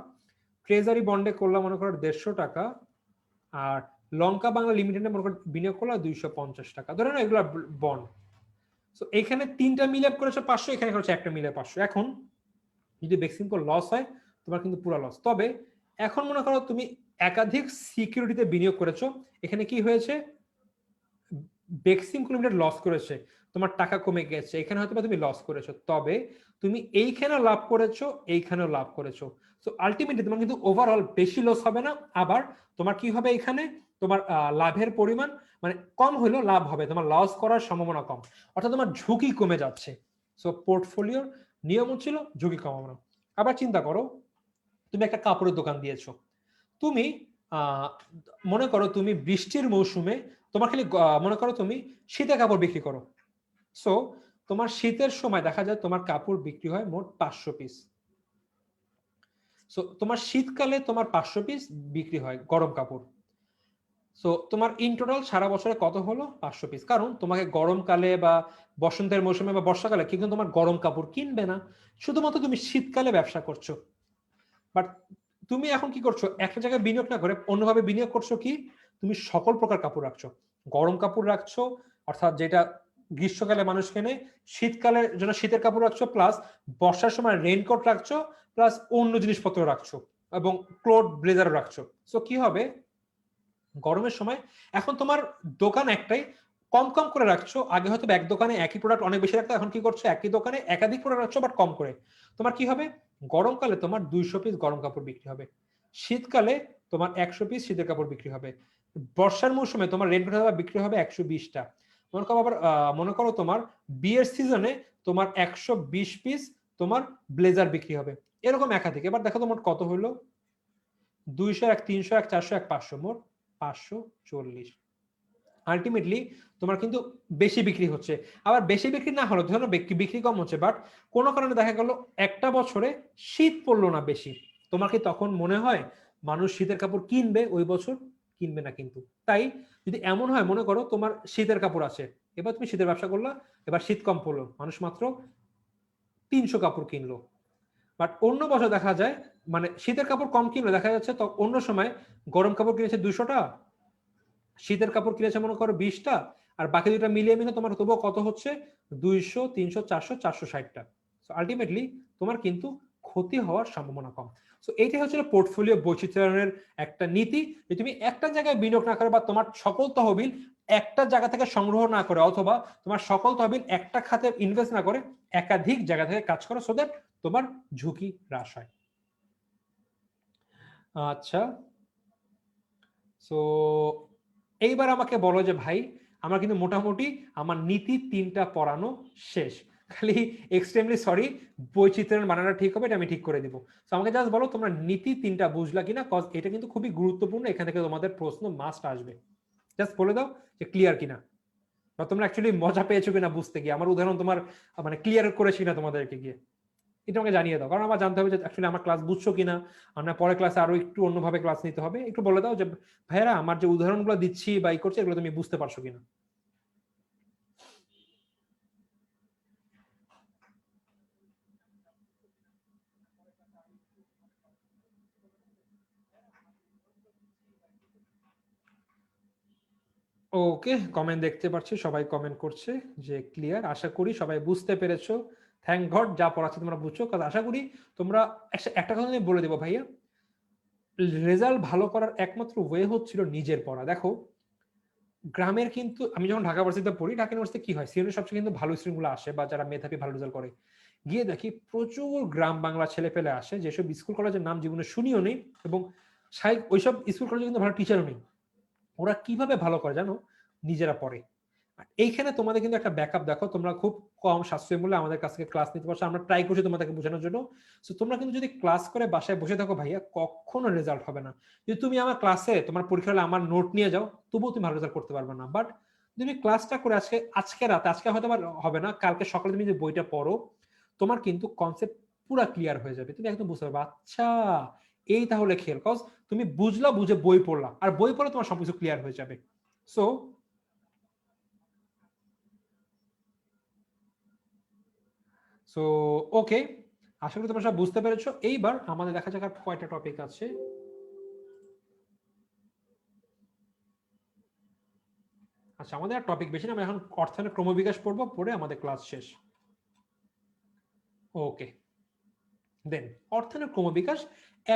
ট্রেজারি বন্ডে করলা মনে করো 150 টাকা, আর লঙ্কা বাংলা লিমিটেডে মনে করো বিনিয়োগ করলা 250 টাকা, ধরো না এগুলো বন্ড। সো এখানে তিনটা মিলে করেছো 500, এখানে করেছো একটা মিলে 500। এখন যদি বেক্সিমকো লস হয় তোমার কিন্তু পুরো লস। তবে এখন মনে করো তুমি একাধিক সিকিউরিটিতে বিনিয়োগ করেছো, এখানে কি হয়েছে, বেক্সিমকো লিমিটেড লস করেছে, তোমার টাকা কমে গেছে, এখানে হয়তো তুমি লস করেছো, তবে তুমি এইখানেও লাভ করেছো, এইখানেও লাভ করেছো। সো আলটিমেটলি তোমার কিন্তু ওভারঅল বেশি লস হবে না, আবার তোমার কি হবে, এখানে তোমার লাভের পরিমাণ মানে কম হলেও লাভ হবে, তোমার লস করার সম্ভাবনা কম, অর্থাৎ তোমার ঝুঁকি কমে যাচ্ছে। সো পোর্টফোলিওর নিয়ম ছিল ঝুঁকি কমানো। আবার চিন্তা করো, তুমি একটা কাপড়ের দোকান দিয়েছো, তুমি মনে করো তুমি বৃষ্টির মৌসুমে তোমার খালি মনে করো তুমি শীতের কাপড় বিক্রি করো। সো তোমার শীতের সময় দেখা যায় তোমার কাপড় বিক্রি হয় মোট 500 পিস। সো তোমার শীতকালে তোমার 500 পিস বিক্রি হয় গরম কাপড়। সো তোমার ইন টোটাল সারা বছরে কত হলো, 500 পিস। কারণ তোমাকে গরমকালে বা বসন্তের মৌসুমে বা বর্ষাকালে কিন্তু তোমার গরম কাপড় কিনবে না, শুধুমাত্র তুমি শীতকালে ব্যবসা করছো। বাট তুমি এখন কি করছো, একটা জায়গায় বিনিয়োগ না করে অন্যভাবে বিনিয়োগ করছো, কি তুমি সকল প্রকার কাপড় রাখছো, গরম কাপড় রাখছো অর্থাৎ যেটা গ্রীষ্মকালে মানুষ কেনে, শীতকালের জন্য শীতের কাপড় রাখছো, প্লাস বর্ষার সময় রেইনকোট রাখছো, প্লাস অন্য জিনিসপত্র রাখছো এবং ক্লোথ ব্লেজার রাখছো। সো কি হবে, গরমের সময় এখন তোমার দোকান একটাই, কম কম করে রাখছো, আগে হয়তো এক দোকানে একই প্রোডাক্ট অনেক বেশি রাখতো, এখন কি করছো, একই দোকানে একাধিক প্রোডাক্ট রাখছো বাট কম করে। তোমার কি হবে, গরমকালে তোমার 200 পিস গরম কাপড় বিক্রি হবে, শীতকালে তোমার 100 পিস শীতের কাপড় বিক্রি হবে, বর্ষার মৌসুমে তোমার রেনকোট বিক্রি হবে 120টা। মনে করো আবার মনে করো তোমার বিয়ের সিজনে তোমার 120 পিস তোমার ব্লেজার বিক্রি হবে, এরকম একাধিক। এবার দেখো তোমার কত হলো, 200, 1, 300, 1, 400, 1, 500, মোট 540। আলটিমেটলি তোমার কিন্তু বেশি বিক্রি হচ্ছে। আবার বেশি বিক্রি না হলো, ধরো বিক্রি কম হচ্ছে, বাট কোনো কারণে দেখা গেল একটা বছরে শীত পড়লো না বেশি, তোমার কি তখন মনে হয় মানুষ শীতের কাপড় কিনবে ওই বছর? কিনবে না কিন্তু। তাই যদি এমন হয়, মনে করো তোমার শীতের কাপড় আছে, এবার তুমি শীতের ব্যবসা করলা, এবার শীত কম পড়লো, মানুষ মাত্র 300 কাপড় কিনলো। বাট অন্য বছর দেখা যায় মানে শীতের কাপড় কম কিনলে দেখা যাচ্ছে তো অন্য সময় গরম কাপড় কিনেছে 200টা, শীতের কাপড় কিনেছে মনে করো 20টা, আর বাকি দুটা মিলিয়ে মিলে তোমার তবুও কত হচ্ছে, 200, 300, 400, 460টা। সো আলটিমেটলি তোমার কিন্তু ক্ষতি হওয়ার সম্ভাবনা কম। সো এইটাই হচ্ছে পোর্টফোলিও বৈচিত্র্যের একটা নীতি, যে তুমি একটা জায়গায় বিনিয়োগ না করে বা তোমার সকল তহবিল একটা জায়গা থেকে সংগ্রহ না করে, অথবা তোমার সকল তহবিল একটা খাতে ইনভেস্ট না করে একাধিক জায়গা থেকে কাজ করো, সো দ্যাট তোমার ঝুঁকি হ্রাস হয়। আচ্ছা, সো এইবার আমাকে বলো যে ভাই, আমার কিন্তু মোটামুটি আমার নীতি 3টা পড়ানো শেষ, খালি এক্সট্রিমলি সরি বৈচিত্র্যের মানাটা ঠিক হবে, এটা আমি ঠিক করে দিব। তো আমাকে জাস্ট বলো তোমরা নীতি 3টা বুঝলা কিনা, কজ এটা কিন্তু খুবই গুরুত্বপূর্ণ, এখান থেকে তোমাদের প্রশ্ন মাস্ট আসবে। জাস্ট বলে দাও যে ক্লিয়ার কিনা, বা তোমরা অ্যাকচুয়ালি মজা পেয়েছো কিনা বুঝতে গিয়ে, আমার উদাহরণ তোমার মানে ক্লিয়ার করেছি না তোমাদেরকে গিয়ে, এটা আমাকে জানিয়ে দাও, কারণ আমার জানতে হবে যে অ্যাকচুয়ালি আমার ক্লাস বুঝছো কিনা, আমরা পরে ক্লাসে আরো একটু অন্যভাবে ক্লাস নিতে হবে, একটু বলে দাও যে ভাইয়ারা আমার যে উদাহরণগুলো দিচ্ছি বা ই করছি এগুলো তুমি বুঝতে পারছো কিনা। ওকে, কমেন্ট দেখতে পাচ্ছি, সবাই কমেন্ট করছে যে ক্লিয়ার, আশা করি সবাই বুঝতে পেরেছো। থ্যাংক গড যা পড়াচ্ছি তোমরা বুঝছো, কারণ আশা করি তোমরা একটা কথা আমি বলে দেবো ভাইয়া, রেজাল্ট ভালো করার একমাত্র ওয়ে হচ্ছিল নিজের পড়া। দেখো গ্রামের কিন্তু আমি যখন ঢাকা ভার্সিটিতে পড়ি, ঢাকা ইউনিভার্সিটি কি হয়, সিলেটের সবচেয়ে কিন্তু ভালো স্টুডেন্টগুলো আসে বা যারা মেধাবী ভালো রেজাল্ট করে, গিয়ে দেখি প্রচুর গ্রাম বাংলা ছেলে পেলে আসে, যেসব স্কুল কলেজের নাম জীবনে শুনিও নেই, এবং ওইসব স্কুল কলেজে কিন্তু ভালো টিচারও নেই। ওরা কিভাবে ভালো করে জানো, নিজেরা পড়ে। এইখানে তোমাদের কিন্তু একটা ব্যাকআপ, দেখো তোমরা খুব কম সাশ্রয় মূল্যে আমাদের কাছ থেকে ক্লাস নিতে পারছো, আমরা ট্রাই করছি তোমাদেরকে বোঝানোর জন্য। সো তোমরা কিন্তু যদি ক্লাস করে বাসায় বসে থাকো ভাইয়া, কখনো রেজাল্ট হবে না। যদি তুমি আমার ক্লাসে তোমার পরীক্ষা হলে আমার নোট নিয়ে যাও, তবুও তুমি ভালো রেজাল্ট করতে পারবে না। বাট তুমি ক্লাসটা করে আজকে রাতে, আজকে হয়তো হবে না, কালকে সকালে তুমি যদি বইটা পড়ো, তোমার কিন্তু কনসেপ্ট পুরো ক্লিয়ার হয়ে যাবে, তুমি একদম বুঝতে পারবে আচ্ছা এই তাহলে খেল। কজ তুমি বুঝলা, বুঝে বই পড়লা, আর বই পড়লে তোমার সবকিছু ক্লিয়ার হয়ে যাবে। সো সো ওকে, আশা করি তোমরা সব বুঝতে পেরেছো। এইবার আমাদের দেখা যাক আর কয়টা টপিক আছে। আচ্ছা, আমাদের আর টপিক বেশি না, আমরা এখন অর্থায়নের ক্রমবিকাশ পড়বো, পড়ে আমাদের ক্লাস শেষ। ওকে, দেন অর্থায়নের ক্রমবিকাশ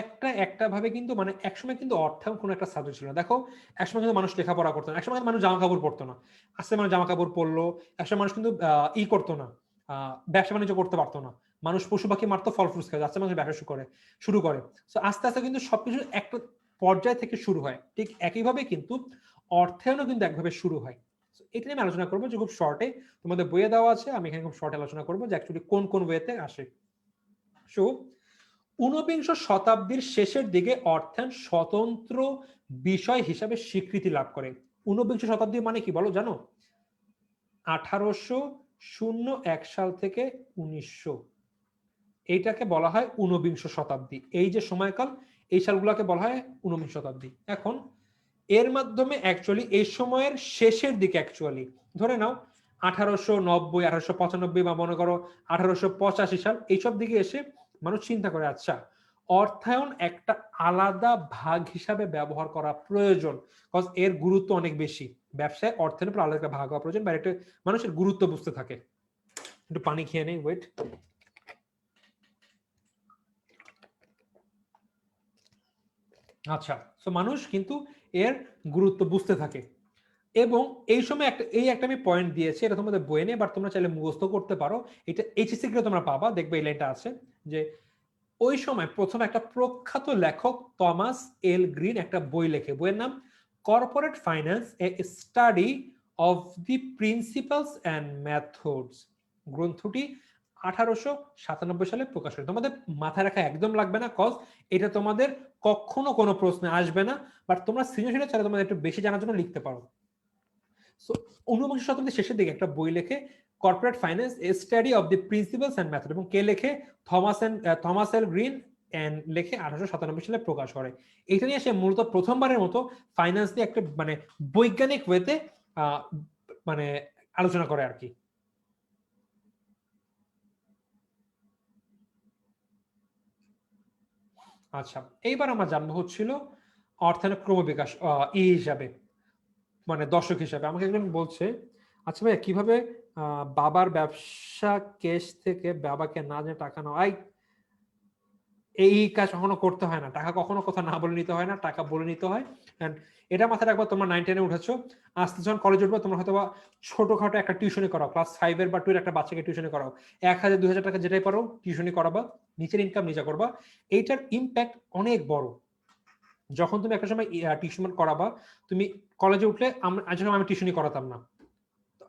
একটা ভাবে কিন্তু, মানে একসময় কিন্তু অর্থায়ন কোনো একটা সাবজেক্ট ছিল না। দেখো একসময় কিন্তু মানুষ লেখাপড়া করতো না, একসময় কিন্তু মানুষ জামা কাপড় পরতো না, আস্তে মানুষ জামা কাপড় পরলো। একসময় মানুষ কিন্তু করতো না, ব্যবসা বাণিজ্য করতে পারতো না, মানুষ পশু পাখি মারতো, ফল ফ্রুটস খাইতো, আস্তে মানুষ ব্যবসা শুরু করে। তো আস্তে আস্তে কিন্তু সবকিছু একটা পর্যায় থেকে শুরু হয়, ঠিক একইভাবে কিন্তু অর্থায়নও কিন্তু একভাবে শুরু হয়। এটা নিয়ে আমি আলোচনা করবো, যে খুব শর্টে তোমাদের বইয়ে দেওয়া আছে, আমি এখানে খুব শর্টে আলোচনা করবো যে অ্যাকচুয়ালি কোন কোন ওয়েতে আসে। সো ঊনবিংশ শতাব্দীর শেষের দিকে অর্থায়ন স্বতন্ত্র বিষয় হিসাবে স্বীকৃতি লাভ করে। ঊনবিংশ শতাব্দী মানে কি বলো জানো? 1801 সাল থেকে 1900, এইটাকে বলা হয় ঊনবিংশ শতাব্দী। এই যে সময়কাল, এই সালগুলোকে বলা হয় ঊনবিংশ শতাব্দী। এখন এর মাধ্যমে অ্যাকচুয়ালি এই সময়ের শেষের দিকে, অ্যাকচুয়ালি ধরে নাও 1890, 1895, বা মনে করো 1885 সাল, এইসব দিকে এসে মানুষ চিন্তা করে আচ্ছা অর্থায়ন একটা আলাদা ভাগ হিসাবে ব্যবহার করা প্রয়োজন, কজ এর গুরুত্ব অনেক বেশি। ব্যবসায় অর্থায়নের উপর আলাদা ভাগ হওয়া প্রয়োজন, বা একটা মানুষের গুরুত্ব বুঝতে থাকে। একটু পানি খেয়ে নেই, ওয়েট। আচ্ছা, তো মানুষ কিন্তু এর গুরুত্ব বুঝতে থাকে। এবং এই সময় একটা আমি পয়েন্ট দিয়েছি, এটা তোমাদের বইয়ে নেই, বাট তোমরা চাইলে মুখস্থ করতে পারো। এটা এইচএসসি কে তোমরা পাবা, দেখবে এই লাইনটা আছে যে ওই সময় প্রথম একটা প্রখ্যাত লেখক টমাস এল গ্রিন একটা বই লেখে, বইয়ের নাম corporate finance, a study of the principles and methods. গ্রন্থটি 1897 সালে প্রকাশ করে। তোমাদের মাথায় রাখা একদম লাগবে না, কজ এটা তোমাদের কখনো কোনো প্রশ্নে আসবে না, বাট তোমরা সৃজনশীল চাইলে তোমাদের একটু বেশি জানার জন্য লিখতে পারো। সো ঊনবিংশ শতাব্দীর শেষের দিকে একটা বই লেখে corporate finance, a study of the principles and method, এবং কে লেখে? থমাস এল গ্রিন এন্ড লেখে 1897 সালে প্রকাশ করে। এটা নিয়ে সে মূলত প্রথমবারের মতো ফাইন্যান্স নিয়ে একটা মানে বৈজ্ঞানিক ওয়েতে মানে আলোচনা করে আর কি। আচ্ছা, এইবার আমরা জানবো হচ্ছিল অর্থায়নের ক্রমবিকাশ হিসাবে, মানে দর্শক হিসাবে। আমাকে একজন বলছে আচ্ছা ভাইয়া কিভাবে বাবার ব্যবসা কেস থেকে বাবাকে না জেনে টাকা নেওয়া, এই কাজ কখনো করতে হয় না, টাকা কখনো কথা না বলে নিতে হয় না, টাকা বলে নিতে হয়। এটা মাথায় রাখবো, তোমরা 9-10-এ উঠেছো, আস্তে যখন কলেজে উঠবো তোমরা হয়তো ছোটখাটো একটা টিউশনি করাও, ক্লাস 5-এর বা 2-এর একটা বাচ্চাকে টিউশনি করাও, 1000-2000 টাকা যেটাই পারো টিউশনি করাবা, নিচের ইনকাম নিজে করবা। এইটার ইম্প্যাক্ট অনেক বড়। যখন তুমি একটা সময় টিউশন করাবা, তুমি কলেজে উঠলে আমি টিউশনি করাতাম না,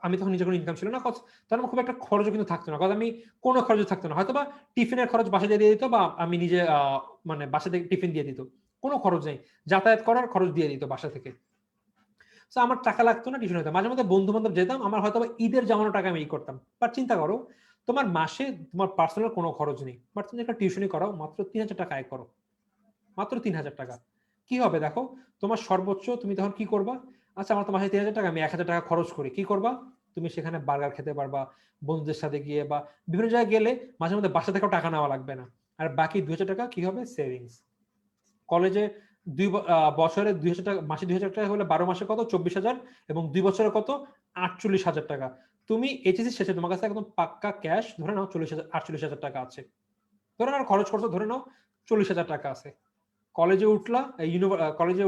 আমি তখন নিজের কোনো ইনকাম ছিল না, তখন আমার খুব একটা খরচও কিন্তু থাকতো না, কারণ আমি কোনো খরচ থাকতো না, হয়তো বা টিফিনের খরচ বাসা দিয়ে দিত, বা আমি নিজে মানে বাসা থেকে টিফিন দিয়ে দিত, কোনো খরচ নেই, যাতায়াত করার খরচ দিয়ে দিত বাসা থেকে। তো আমার টাকা লাগতো না টিউশন হতো, মাঝে মধ্যে বন্ধু বান্ধব যেতাম, আমার হয়তো ঈদের জামানো টাকা আমি করতাম। বাট চিন্তা করো, তোমার মাসে তোমার পার্সোনাল কোনো খরচ নেই, বাট তুমি একটা টিউশনি করাও, মাত্র 3000 টাকা আয় করো, মাত্র 3000 টাকা। কি হবে দেখো, তোমার সর্বোচ্চ তুমি তখন কি করবা? আচ্ছা আমার তো মাসে 3000 টাকা, আমি 1000 টাকা খরচ করি, কি করবা? তুমি সেখানে বার্গার খেতে পারবা, বন্ধুদের সাথে গিয়ে বা বিভিন্ন জায়গায় গেলে মাঝে মধ্যে বাসা থেকেও টাকা নেওয়া লাগবে না। আর বাকি 2000 টাকা কি হবে? সেভিংস। কলেজে বছরে 2000 টাকা, মাসে 2000 টাকা হলে 12 মাসে কত? 24,000, এবং 2 বছরে কত? 48,000 টাকা। তুমি এইচএসসি শেষে তোমার কাছে একদম পাক্কা ক্যাশ ধরে নাও 48,000 টাকা আছে, ধরে নাও খরচ করছো, ধরে নাও 40,000 টাকা আছে। কলেজে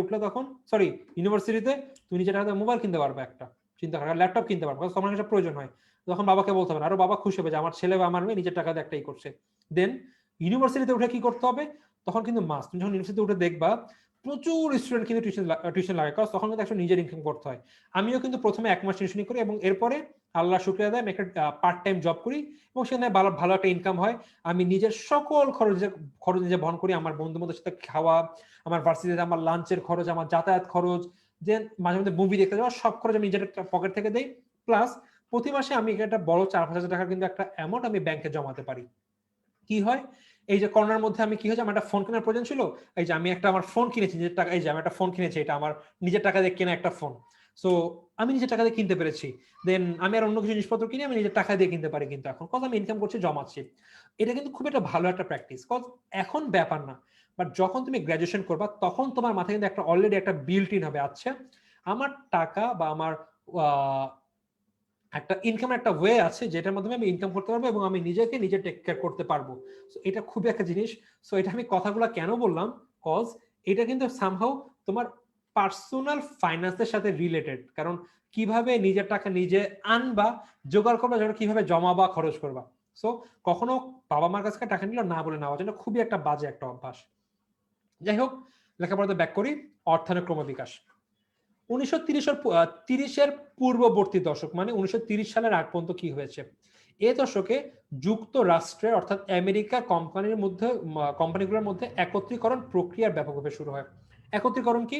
উঠলা তখন, সরি ইউনিভার্সিটিতে, তুমি নিজের হাতে মোবাইল কিনতে পারবে একটা, চিন্তা করা, ল্যাপটপ কিনতে পারবে, তোমার কাছে প্রয়োজন হয়, তখন বাবাকে বলতে হবে না, আরো বাবা খুশি হবে যে আমার ছেলে বা আমার মেয়ে নিজের টাকা দিয়ে একটাই করছে। দেন ইউনিভার্সিটিতে উঠে কি করতে হবে? তখন কিন্তু মাস, তুমি যখন ইউনিভার্সিটিতে উঠে দেখবা প্রচুর স্টুডেন্ট কিন্তু টিউশন লাগে, কারণ তখন কিন্তু নিজের ইনকাম করতে হয়। আমিও কিন্তু প্রথমে 1 মাস টিউশনি করি এবং এরপরে আল্লাহ শুকরিয়া দেয় আমি একটা পার্ট টাইম জব করি এবং সেখানে ভালো ভালো একটা ইনকাম হয়। আমি নিজের সকল খরচ নিজে বহন করি। আমার বন্ধু বান্ধবের সাথে খাওয়া, আমার ভার্সিটিতে আমার লাঞ্চের খরচ, আমার যাতায়াত খরচ, যে মাঝে মধ্যে মুভি দেখতে যাওয়া, সব খরচ আমি নিজের পকেট থেকে দেই। প্লাস প্রতি মাসে আমি একটা বড় 4-5 হাজার টাকা কিন্তু একটা অ্যামাউন্ট আমি ব্যাংকে জমাতে পারি। কি হয়, এই যে করোনার মধ্যে আমি কি হয়েছে, আমার একটা ফোন কেনার প্রয়োজন ছিল, এই যে আমি একটা আমার ফোন কিনেছি নিজের টাকা, এই যে আমি একটা ফোন কিনেছি, এটা আমার নিজের টাকা দিয়ে কেনা একটা ফোন। সো আমি নিজের টাকা দিয়ে কিনতে পেরেছি। দেন আমি আর অন্য কিছু জিনিসপত্র কিনে আমি নিজের টাকা দিয়ে কিনতে পারি কিন্তু এখন, কজ আমি ইনকাম করছি, জমাচ্ছি। এটা কিন্তু খুব একটা ভালো একটা প্র্যাকটিস, কজ এখন ব্যাপার না, বাট যখন তুমি গ্রাজুয়েশন করবা তখন তোমার মাথায় কিন্তু একটা অলরেডি একটা বিল্ট ইন হবে, আচ্ছা আমার টাকা বা আমার একটা ইনকামের একটা ওয়ে আছে যেটার মাধ্যমে আমি ইনকাম করতে পারবো এবং আমি নিজেকে নিজে টেক কেয়ার করতে পারবো। সো এটা খুবই একটা জিনিস। সো এটা আমি কথাগুলো কেন বললাম, কজ এটা কিন্তু সামহাউ তোমার পার্সোনাল ফাইন্যান্সের সাথে রিলেটেড, কারণ কিভাবে নিজের টাকা নিজে আনবা, জোগাড় করবা, যেটা কিভাবে জমাবা, খরচ করবা। সো কখনো বাবা মার কাছে টাকা নিলে না বলে নেওয়া, যেটা খুবই একটা বাজে একটা অভ্যাস। যাই হোক, লেখাপড়াতে ব্যাক করি। অর্থায়নের ক্রমবিকাশ 1930-এর পূর্ববর্তী দশক, মানে 1930 সালের আগ পর্যন্ত কি হয়েছে, এ দশকে যুক্তরাষ্ট্রের অর্থাৎ আমেরিকার কোম্পানিগুলোর মধ্যে একত্রীকরণ প্রক্রিয়ার ব্যাপকভাবে শুরু হয়। একত্রীকরণ কি,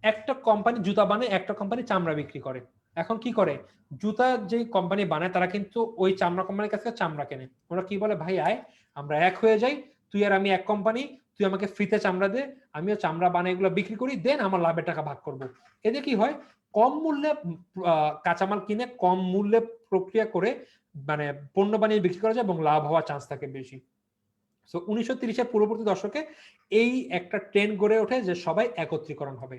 একটা কোম্পানি জুতা বানায়, একটা কোম্পানি চামড়া বিক্রি করে। এখন কি করে, জুতা যে কোম্পানি বানায় তারা কিন্তু ওই চামড়া কোম্পানির কাছে চামড়া কেনে। ওরা কি বলে, ভাই আয় আমরা এক হয়ে যাই, তুই আর আমি এক কোম্পানি, তুই আমাকে ফ্রিতে চামড়া দে, আমিও চামড়া বানাই এগুলো বিক্রি করি, দেন আমার লাভের টাকা ভাগ করবো। এতে কি হয়, কম মূল্যে কাঁচামাল কিনে কম মূল্যে প্রক্রিয়া করে মানে পণ্য বানিয়ে বিক্রি করা যায় এবং লাভ হওয়ার চান্স থাকে বেশি। সো 1930-এর পূর্ববর্তী দশকে এই একটা ট্রেন্ড গড়ে ওঠে যে সবাই একত্রীকরণ হবে।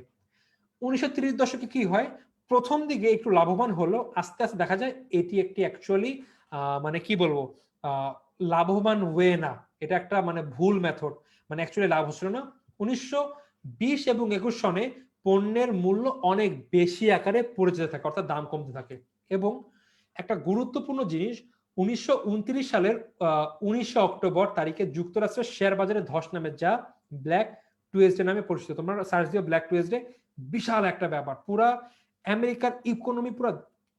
1930 দশকে কি হয়, প্রথম দিকে একটু লাভবান হলো, আস্তে আস্তে দেখা যায় এটি একটি অ্যাকচুয়ালি মানে কি বলবো, লাভবান ওয়ে না, এটা একটা মানে ভুল মেথড, মানে অ্যাকচুয়ালি লাভ হচ্ছিল না। 1920 এবং 21 সনে পণ্যের মূল্য অনেক বেশি আকারে পড়ে যেতে থাকে, অর্থাৎ দাম কমতে থাকে। এবং একটা গুরুত্বপূর্ণ জিনিস, 1929 সালের 19 অক্টোবর তারিখে যুক্তরাষ্ট্রের শেয়ার বাজারে ধস নামে, যা ব্ল্যাক টুয়েসডে নামে পরিচিত। তোমরা সার্চ দিও ব্ল্যাক টুয়েসডে, বিশাল একটা ব্যাপার, পুরা আমেরিকার ইকোনমি পুরো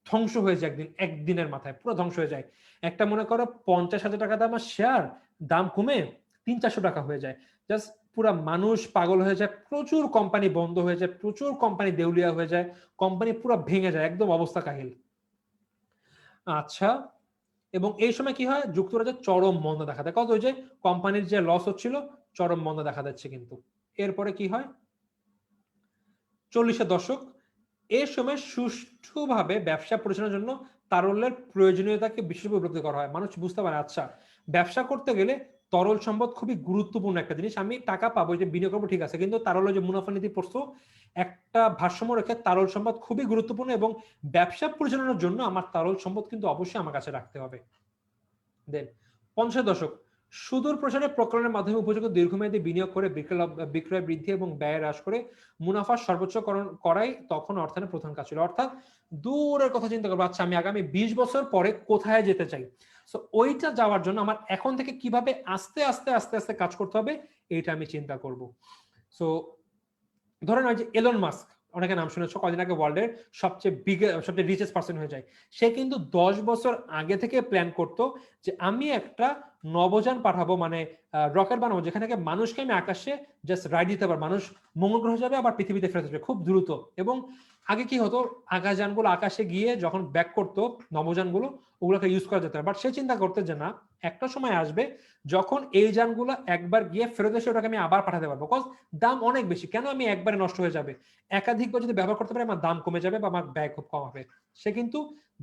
ধ্বংস হয়ে যায় একদিনের মাথায়, পুরো ধ্বংস হয়ে যায়। একটা মনে করো 50,000 টাকা দাম শেয়ার, দাম কমে 300-400 টাকা হয়ে যায়। জাস্ট পুরা মানুষ পাগল হয়ে যায়, প্রচুর কোম্পানি বন্ধ হয়ে যায়, প্রচুর কোম্পানি দেউলিয়া হয়ে যায়, কোম্পানি পুরো ভেঙে যায়, একদম অবস্থা কাহিল। আচ্ছা, এবং এই সময় কি হয়, যুক্তরাজ্যের চরম মন্দা দেখা দেয়, কত ওই যে কোম্পানির যে লস হচ্ছিল, চরম মন্দা দেখা যাচ্ছে কিন্তু। এরপরে কি হয়, 40-এর দশক, এ সময় সুষ্ঠুভাবে ব্যবসা পরিচালনার জন্য তারল্যের প্রয়োজনীয়তাকে বিশেষভাবে উপলব্ধি করা হয়। মানুষ বুঝতে পারে, আচ্ছা ব্যবসা করতে গেলে তরল সম্পদ খুবই গুরুত্বপূর্ণ একটা জিনিস। আমি টাকা পাবো, যে বিনিয়োগ করবো ঠিক আছে, কিন্তু তারল্য যে মুনাফা নীতি পড়ছো, একটা ভারসাম্য রেখে তরল সম্পদ খুবই গুরুত্বপূর্ণ এবং ব্যবসা পরিচালনার জন্য আমার তরল সম্পদ কিন্তু অবশ্যই আমার কাছে রাখতে হবে। দেন 50-এর দশক, সুদূর প্রসারের প্রকরণের মাধ্যমে উপযোগী দীর্ঘমেয়াদী বিনিয়োগ করে বিক্রয় বৃদ্ধি এবং ব্যয় হ্রাস করে মুনাফা সর্বোচ্চকরণ করাই তখন অর্থায়নের প্রধান কাজ ছিল। অর্থাৎ দূরের কথা চিন্তা করবো, আচ্ছা আমি আগামী 20 বছর পরে কোথায় যেতে চাই, সো ওইটা যাওয়ার জন্য আমার এখন থেকে কিভাবে আস্তে আস্তে আস্তে আস্তে কাজ করতে হবে, এইটা আমি চিন্তা করব। সো ধরেন ওই যে এলন মাস্ক, অনেকে নাম শুনেছো, কদিন আগে ওয়ার্ল্ডের সবচেয়ে রিচেস্ট পার্সন হয়ে যায়। সে কিন্তু 10 বছর আগে থেকে প্ল্যান করতো যে আমি একটা নভোযান পাঠাবো, মানে রকেট বানাবো, যেখানে মানুষকে আমি আকাশে জাস্ট রাইড দিতে পারবো, মানুষ মঙ্গল গ্রহ যাবে আবার পৃথিবীতে ফেরত আসবে খুব দ্রুত। এবং আগে কি হতো, আকাশযানগুলো আকাশে গিয়ে যখন ব্যাক করতো নভোযানগুলো, ওগুলোকে ইউজ করা যেত না। বাট সে চিন্তা করতে যে না, একটা সময় আসবে যখন এই যানগুলো একবার গিয়ে ফেরত এসে ওটাকে আমি আবার পাঠাতে পারবো, কজ দাম অনেক বেশি, কেন আমি একবারে নষ্ট হয়ে যাবে, একাধিকবার যদি ব্যবহার করতে পারি আমার দাম কমে যাবে বা আমার ব্যয় খুব কম হবে। সে কিন্তু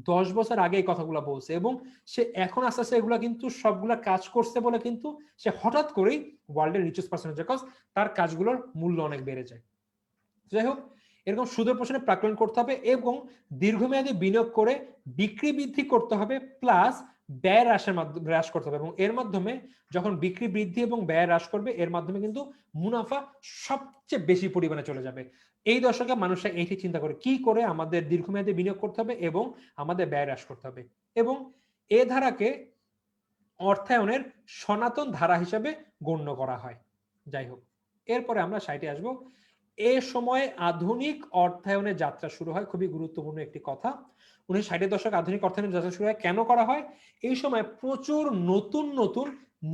10 বছর আগে এই কথাগুলো বলছে এবং সে এখন আস্তে আস্তে এগুলা কিন্তু সবগুলা কাজ করছে বলে কিন্তু সে হঠাৎ করেই ওয়ার্ল্ডের রিচেস্ট পার্সন হচ্ছে, কজ তার কাজগুলোর মূল্য অনেক বেড়ে যায়। যাই হোক, এরকম সুদের পেছনে প্রাক্কলন করতে হবে এবং দীর্ঘমেয়াদী বিনিয়োগ করে বিক্রি বৃদ্ধি করতে হবে, প্লাস ব্যয় হ্রাস করতে হবে। এবং এর মাধ্যমে যখন বিক্রি বৃদ্ধি এবং ব্যয় হ্রাস করবে, এর মাধ্যমে কিন্তু মুনাফা সবচেয়ে বেশি পরিমাণে চলে যাবে। এই দশকে মানুষরা এইটি চিন্তা করে কি করে আমাদের দীর্ঘমেয়াদী বিনিয়োগ করতে হবে এবং আমাদের ব্যয় হ্রাস করতে হবে। এবং এ ধারাকে অর্থায়নের সনাতন ধারা হিসেবে গণ্য করা হয়। যাই হোক, এরপরে আমরা সাইটে আসবো। এ সময় আধুনিক অর্থায়নের যাত্রা শুরু হয়, খুবই গুরুত্বপূর্ণ একটি কথা। 1960-এর দশক আধুনিক অর্থায়নের যাত্রা শুরু হয় কেন করা হয়? এই সময় প্রচুর নতুন নতুন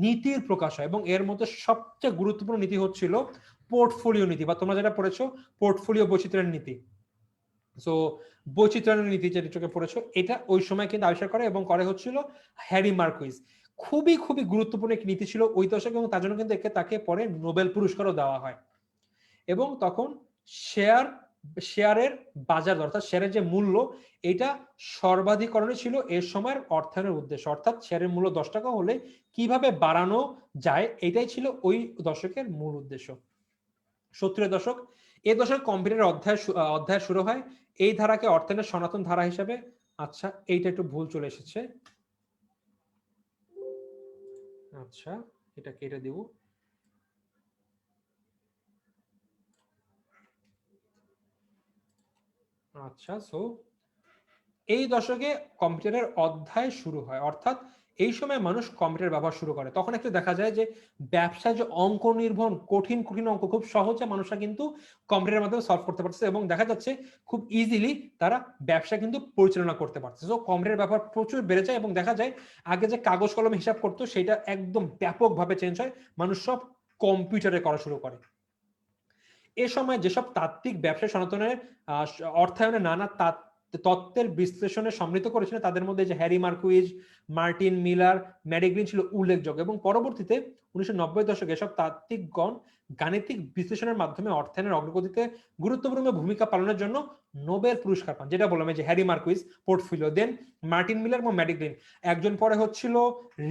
নীতির প্রকাশ হয় এবং এর মধ্যে সবচেয়ে গুরুত্বপূর্ণ নীতি হচ্ছিল পোর্টফোলিও নীতি, বা তোমরা যেটা পড়েছো পোর্টফোলিও বৈচিত্র্যের নীতি। সো বৈচিত্র্যের নীতি যেটাকে পড়েছো, এটা ওই সময় কিন্তু আবিষ্কার করে এবং করে হচ্ছিল হ্যারি মার্কুইজ। খুবই খুবই গুরুত্বপূর্ণ একটি নীতি ছিল ওই দশকে এবং তার জন্য কিন্তু তাকে পরে নোবেল পুরস্কারও দেওয়া হয়। এবং তখন শেয়ারের বাজার দর, অর্থাৎ শেয়ারের যে মূল্য, এটা সর্বাধিকরণে ছিল এর সময়ের অর্থায়নের উদ্দেশ্য। অর্থাৎ শেয়ারের মূল্য 10 টাকা হলে কিভাবে বাড়ানো যায়, এটাই ছিল ওই দশকের মূল উদ্দেশ্য। 70-এর দশক, এই দশকে কম্পিউটারের অধ্যায় শুরু হয়। এই ধারাকে অর্থায়নের সনাতন ধারা হিসাবে, আচ্ছা এইটা একটু ভুল চলে এসেছে, আচ্ছা এটা কেটে দিব। আচ্ছা, সো এই দশকে কম্পিউটারের অধ্যায় শুরু হয়, অর্থাৎ এই সময় মানুষ কম্পিউটার ব্যবহার শুরু করে। তখন একটু দেখা যায় যে ব্যবসায় যে অঙ্ক নির্ভর কঠিন কঠিন অঙ্ক খুব সহজে মানুষরা কিন্তু কম্পিউটারের মাধ্যমে সলভ করতে পারছে এবং দেখা যাচ্ছে খুব ইজিলি তারা ব্যবসা কিন্তু পরিচালনা করতে পারছে। তো কম্পিউটার ব্যবহার প্রচুর বেড়ে যায় এবং দেখা যায় আগে যে কাগজ কলমে হিসাব করতো সেটা একদম ব্যাপকভাবে চেঞ্জ হয়, মানুষ সব কম্পিউটারে করা শুরু করে। এ সময় যেসব তাত্ত্বিক ব্যবসা সনাতনের অর্থায়নে নানা তত্ত্বের বিশ্লেষণে সমৃদ্ধ করেছিলেন, তাদের মধ্যে যে হ্যারি মার্কুইজ, মার্টিন মিলার, ম্যাডিগ্রিন ছিল উল্লেখযোগ্য। এবং পরবর্তীতে 1990 দশকে এসব তাত্ত্বিকগণ গাণিতিক বিশ্লেষণের মাধ্যমে অর্থায়নের অগ্রগতিতে গুরুত্বপূর্ণ ভূমিকা পালনের জন্য নোবেল পুরস্কার পান। যেটা বললাম যে হ্যারি মার্কুইজ পোর্টফোলিও, দেন মার্টিন মিলার এবং ম্যাডিগ্রিন। একজন পরে হচ্ছিল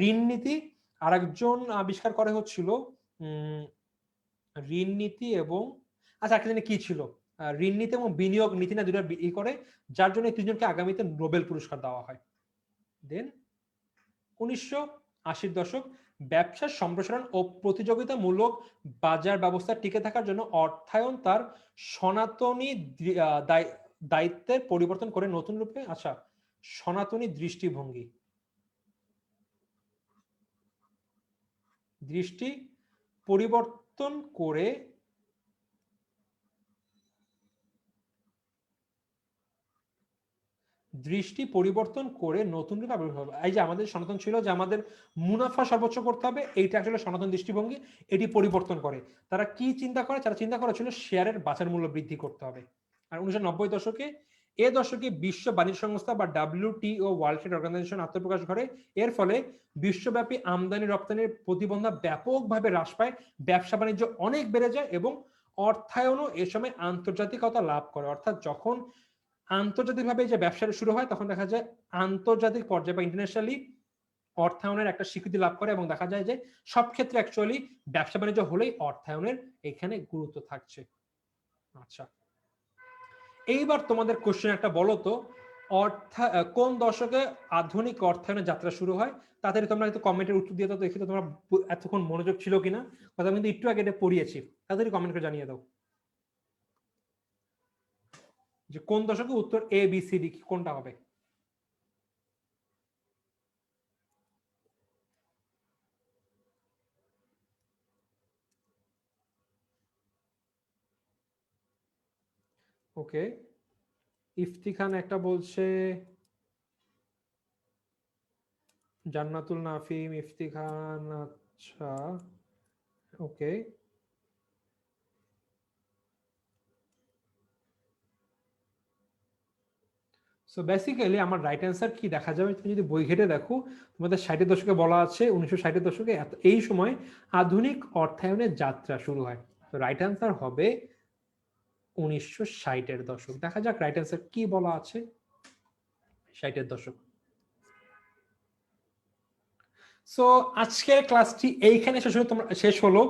ঋণ নীতি, আর একজন আবিষ্কার করে হচ্ছিল ঋণ নীতি এবং আচ্ছা একটা জানি কি ছিল, ঋণ নীতি এবং বিনিয়োগ নীতি না দুটো ই করে, যার জন্য তিনজনকে আগামীতে নোবেল পুরস্কার দেওয়া হয়। দেন 1980-র দশক, ব্যবসার সম্প্রসারণ ও প্রতিযোগিতামূলক বাজার ব্যবস্থা টিকে থাকার জন্য অর্থায়ন তার সনাতনী দায়িত্বের পরিবর্তন করে নতুন রূপে, আচ্ছা সনাতনী দৃষ্টি পরিবর্তন করে নতুন রূপে আবির্ভাব। এই যে আমাদের সনাতন ছিল যে আমাদের মুনাফা সর্বোচ্চ করতে হবে, এইটা আসলে সনাতন দৃষ্টিভঙ্গি, এটি পরিবর্তন করে। তারা কি চিন্তা করে? তারা চিন্তা করেছিল শেয়ারের বাজার মূল্য বৃদ্ধি করতে হবে। আর 1990 দশকে বিশ্ব বাণিজ্য সংস্থা বা WTO ওয়ার্ল্ড ট্রেড অর্গানাইজেশন আত্মপ্রকাশ করে। এর ফলে বিশ্বব্যাপী আমদানি রপ্তানির প্রতিবন্ধা ব্যাপকভাবে হ্রাস পায়, ব্যবসা বাণিজ্য অনেক বেড়ে যায় এবং অর্থায়নও এ সময় আন্তর্জাতিকতা লাভ করে। অর্থাৎ যখন আন্তর্জাতিকভাবে যে ব্যবসাটা শুরু হয় তখন দেখা যায় আন্তর্জাতিক পর্যায়ে বা ইন্টারন্যাশনালি অর্থায়নের একটা স্বীকৃতি লাভ করে এবং দেখা যায় যে সব ক্ষেত্রে অ্যাকচুয়ালি ব্যবসা বাণিজ্য হলেই অর্থায়নের এখানে গুরুত্ব থাকছে। আচ্ছা, এইবার তোমাদের কোশ্চেন একটা বলো তো, কোন দশকে আধুনিক অর্থায়নের যাত্রা শুরু হয়? তাড়াতাড়ি তোমরা একটু কমেন্টের উত্তর দিয়ে দাও, দেখি তো তোমরা এতক্ষণ মনোযোগ ছিল কিনা। কথা কিন্তু একটু আগে এটা পড়িয়েছি, তাড়াতাড়ি কমেন্ট করে জানিয়ে দাও যে কোন দশকে উত্তর ABCD কোনটা হবে। ওকে, ইফতি খান একটা বলছে, জান্নাতুল নাফিম, ইফতি খান, আচ্ছা ওকে। সো বেসিক্যালি আমার রাইট অ্যান্সার কি দেখা যাবে, তুমি যদি বই ঘেটে দেখো তোমাদের 60-এর দশকে বলা আছে 1960-এর দশকে এই সময় আধুনিক অর্থায়নের যাত্রা শুরু হয়। তো রাইট অ্যান্সার হবে 1960-এর দশক। দেখা যাক রাইট অ্যান্সার কি বলা আছে। 60-এর দশক। সো আজকের ক্লাসটি এইখানে শেষ হলো।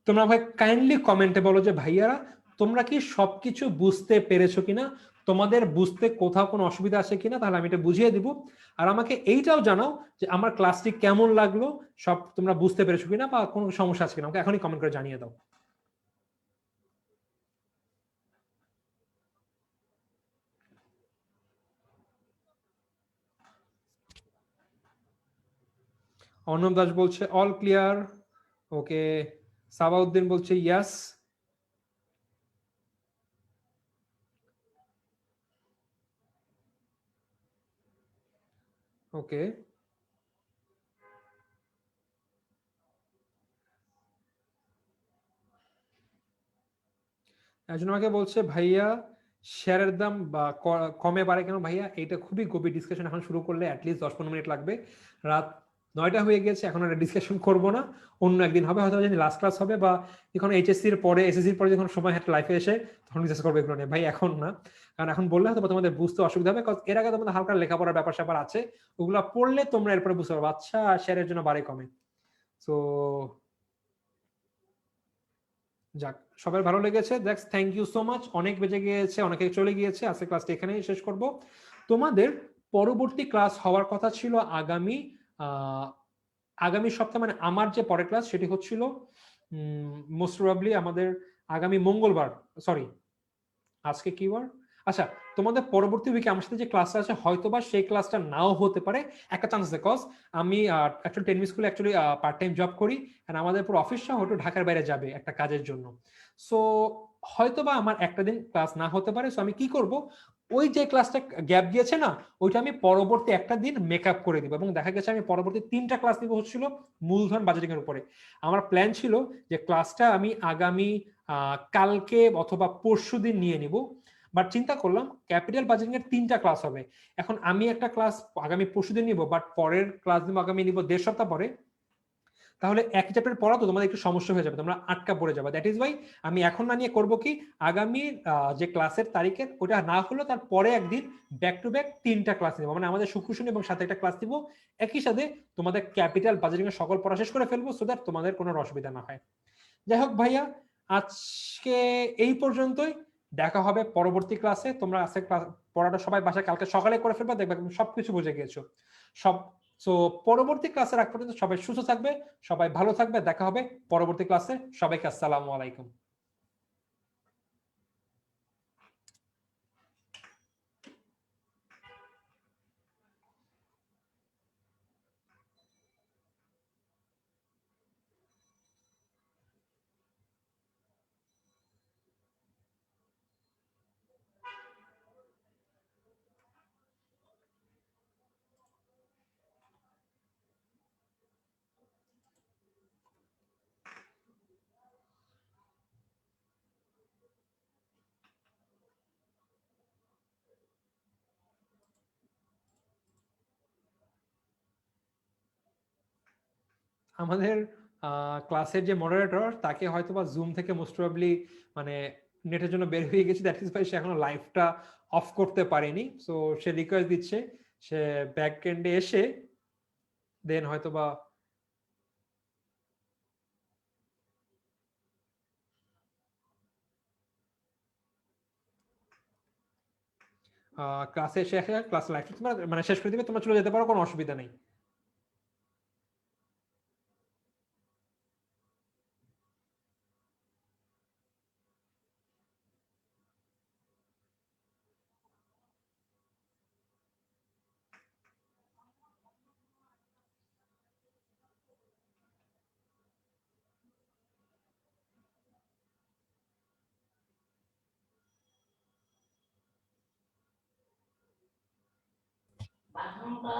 তোমরা ভাই কাইন্ডলি কমেন্টে বলো যে ভাইয়ারা তোমরা কি সবকিছু বুঝতে পেরেছো কিনা, তোমাদের বুঝতে কোথাও কোনো অসুবিধা আছে কিনা, তাহলে আমি এটা বুঝিয়ে দিব। আর আমাকে এইটাও জানাও যে আমার ক্লাসটি কেমন লাগলো, সব তোমরা বুঝতে পেরেছো কিনা বা কোনো সমস্যা আছে কিনা, আমাকে এখনই কমেন্ট করে জানিয়ে দাও। অর্ণব দাস বলছে অল ক্লিয়ার। ওকে, সাবাউদ্দিন বলছে ইয়াস। ওকে, একজন আমাকে বলছে ভাইয়া শেয়ারের দাম বা কমে বাড়ে কেন ভাইয়া, এটা খুবই গভীর ডিসকাশন এখন শুরু করলে অ্যাটলিস্ট 10-15 মিনিট লাগবে। রাত 9টা হয়ে গেছে, এখন একটা ডিসকাশন করবো না, অন্য একদিন হবে হয়তো, যদি লাস্ট ক্লাস হবে বা যখন এইচএসসির পরে এসএসসির পরে যখন সময় একটা লাইফে এসে তখন ডিসকাস করবো এগুলো নিয়ে ভাই, এখন না। কারণ এখন বললে হয়তো তোমাদের বুঝতে অসুবিধা হবে, কারণ এর আগে তোমাদের হালকা লেখাপড়ার ব্যাপার স্যাপার আছে, ওগুলো পড়লে তোমরা এরপরে বুঝতে পারবে আচ্ছা শেয়ারের জন্য বাড়ে কমে। তো যাক, সবার ভালো লেগেছে, that's thank you so much. অনেক বেজে গিয়েছে, অনেকে চলে গিয়েছে, আজকে ক্লাসটা এখানেই শেষ করব। তোমাদের পরবর্তী ক্লাস হওয়ার কথা ছিল আগামী আগামী সপ্তাহে, মানে আমার যে পরের ক্লাস সেটি হচ্ছিল মোস্ট প্রবাবলি আমাদের আগামী মঙ্গলবার, সরি আজকে কি বার, আচ্ছা তোমাদের পরবর্তী উইকে আমার সাথে যে ক্লাসটা আছে হয়তোবা সেই ক্লাসটা নাও হতে পারে, একটা চান্স আছে, কজ আমি অ্যাকচুয়ালি টেনমি স্কুলে অ্যাকচুয়ালি পার্ট টাইম জব করি, আর আমাদের পুরো অফিসটা হয়তো ঢাকার বাইরে যাবে একটা কাজের জন্য। সো হয়তোবা আমার একটা দিন ক্লাস না হতে পারে। সো আমি কি করব, ওই যে ক্লাসটা গ্যাপ দিয়েছে না, ওইটা আমি পরবর্তী একটা দিন মেক আপ করে দিব, এবং দেখা গেছে আমি পরবর্তী 3টা ক্লাস নিব হচ্ছিল মূলধন বাজেটিং এর উপরে। আমার প্ল্যান ছিল যে ক্লাসটা আমি আগামী কালকে অথবা পরশু দিন নিয়ে নিব, বাট চিন্তা করলাম ক্যাপিটাল বাজেটিং এর 3টা ক্লাস হবে। এখন আমি একটা ক্লাস আগামী পরশু দিন নিব, বাট পরের ক্লাস নিব আগামী নিব 1.5 সপ্তাহ পরে, তাহলে এক চ্যাপ্টার পড়া তো তোমাদের একটু সমস্যা হয়ে যাবে, তোমরা আটকা পড়ে যাবে। দ্যাট ইজ ওয়াই আমি এখন না নিয়ে করবো কি, আগামী যে ক্লাসের তারিখের ওটা না হলো তার পরে একদিন ব্যাক টু ব্যাক 3টা ক্লাস নিব, মানে আমাদের শুক্র শনি এবং সাথে একটা ক্লাস নিব, একই সাথে তোমাদের ক্যাপিটাল বাজেটিং এর সকল পড়া শেষ করে ফেলবো, সো দ্যাট তোমাদের কোনো অসুবিধা না হয়। যাই হোক ভাইয়া, আজকে এই পর্যন্তই, দেখা হবে পরবর্তী ক্লাসে। তোমরা আজকে পড়াটা সবাই বাসায় কালকে সকালে করে ফেলবা, দেখবে সবকিছু বুঝে গিয়েছো সব। সো পরবর্তী ক্লাসের আগ পর্যন্ত সবাই সুস্থ থাকবে, সবাই ভালো থাকবে, দেখা হবে পরবর্তী ক্লাসে, সবাইকে আসসালামু আলাইকুম। আমাদের ক্লাসের যে মডারেটর তাকে হয়তোবা জুম থেকে মোস্ট প্রবাবলি মানে নেটের জন্য বের হয়ে গেছে, দ্যাট ইজ ভাই সে এখনো লাইভটা অফ করতে পারেনি। সো সে রিকোয়েস্ট দিচ্ছে সে ব্যাক এন্ডে এসে দেন হয়তোবা ক্লাসে এসে ক্লাস লাইভ তোমরা মানে শেষ করে দিবে, তোমরা চলে যেতে পারো, কোনো অসুবিধা নেই। Bạn không có,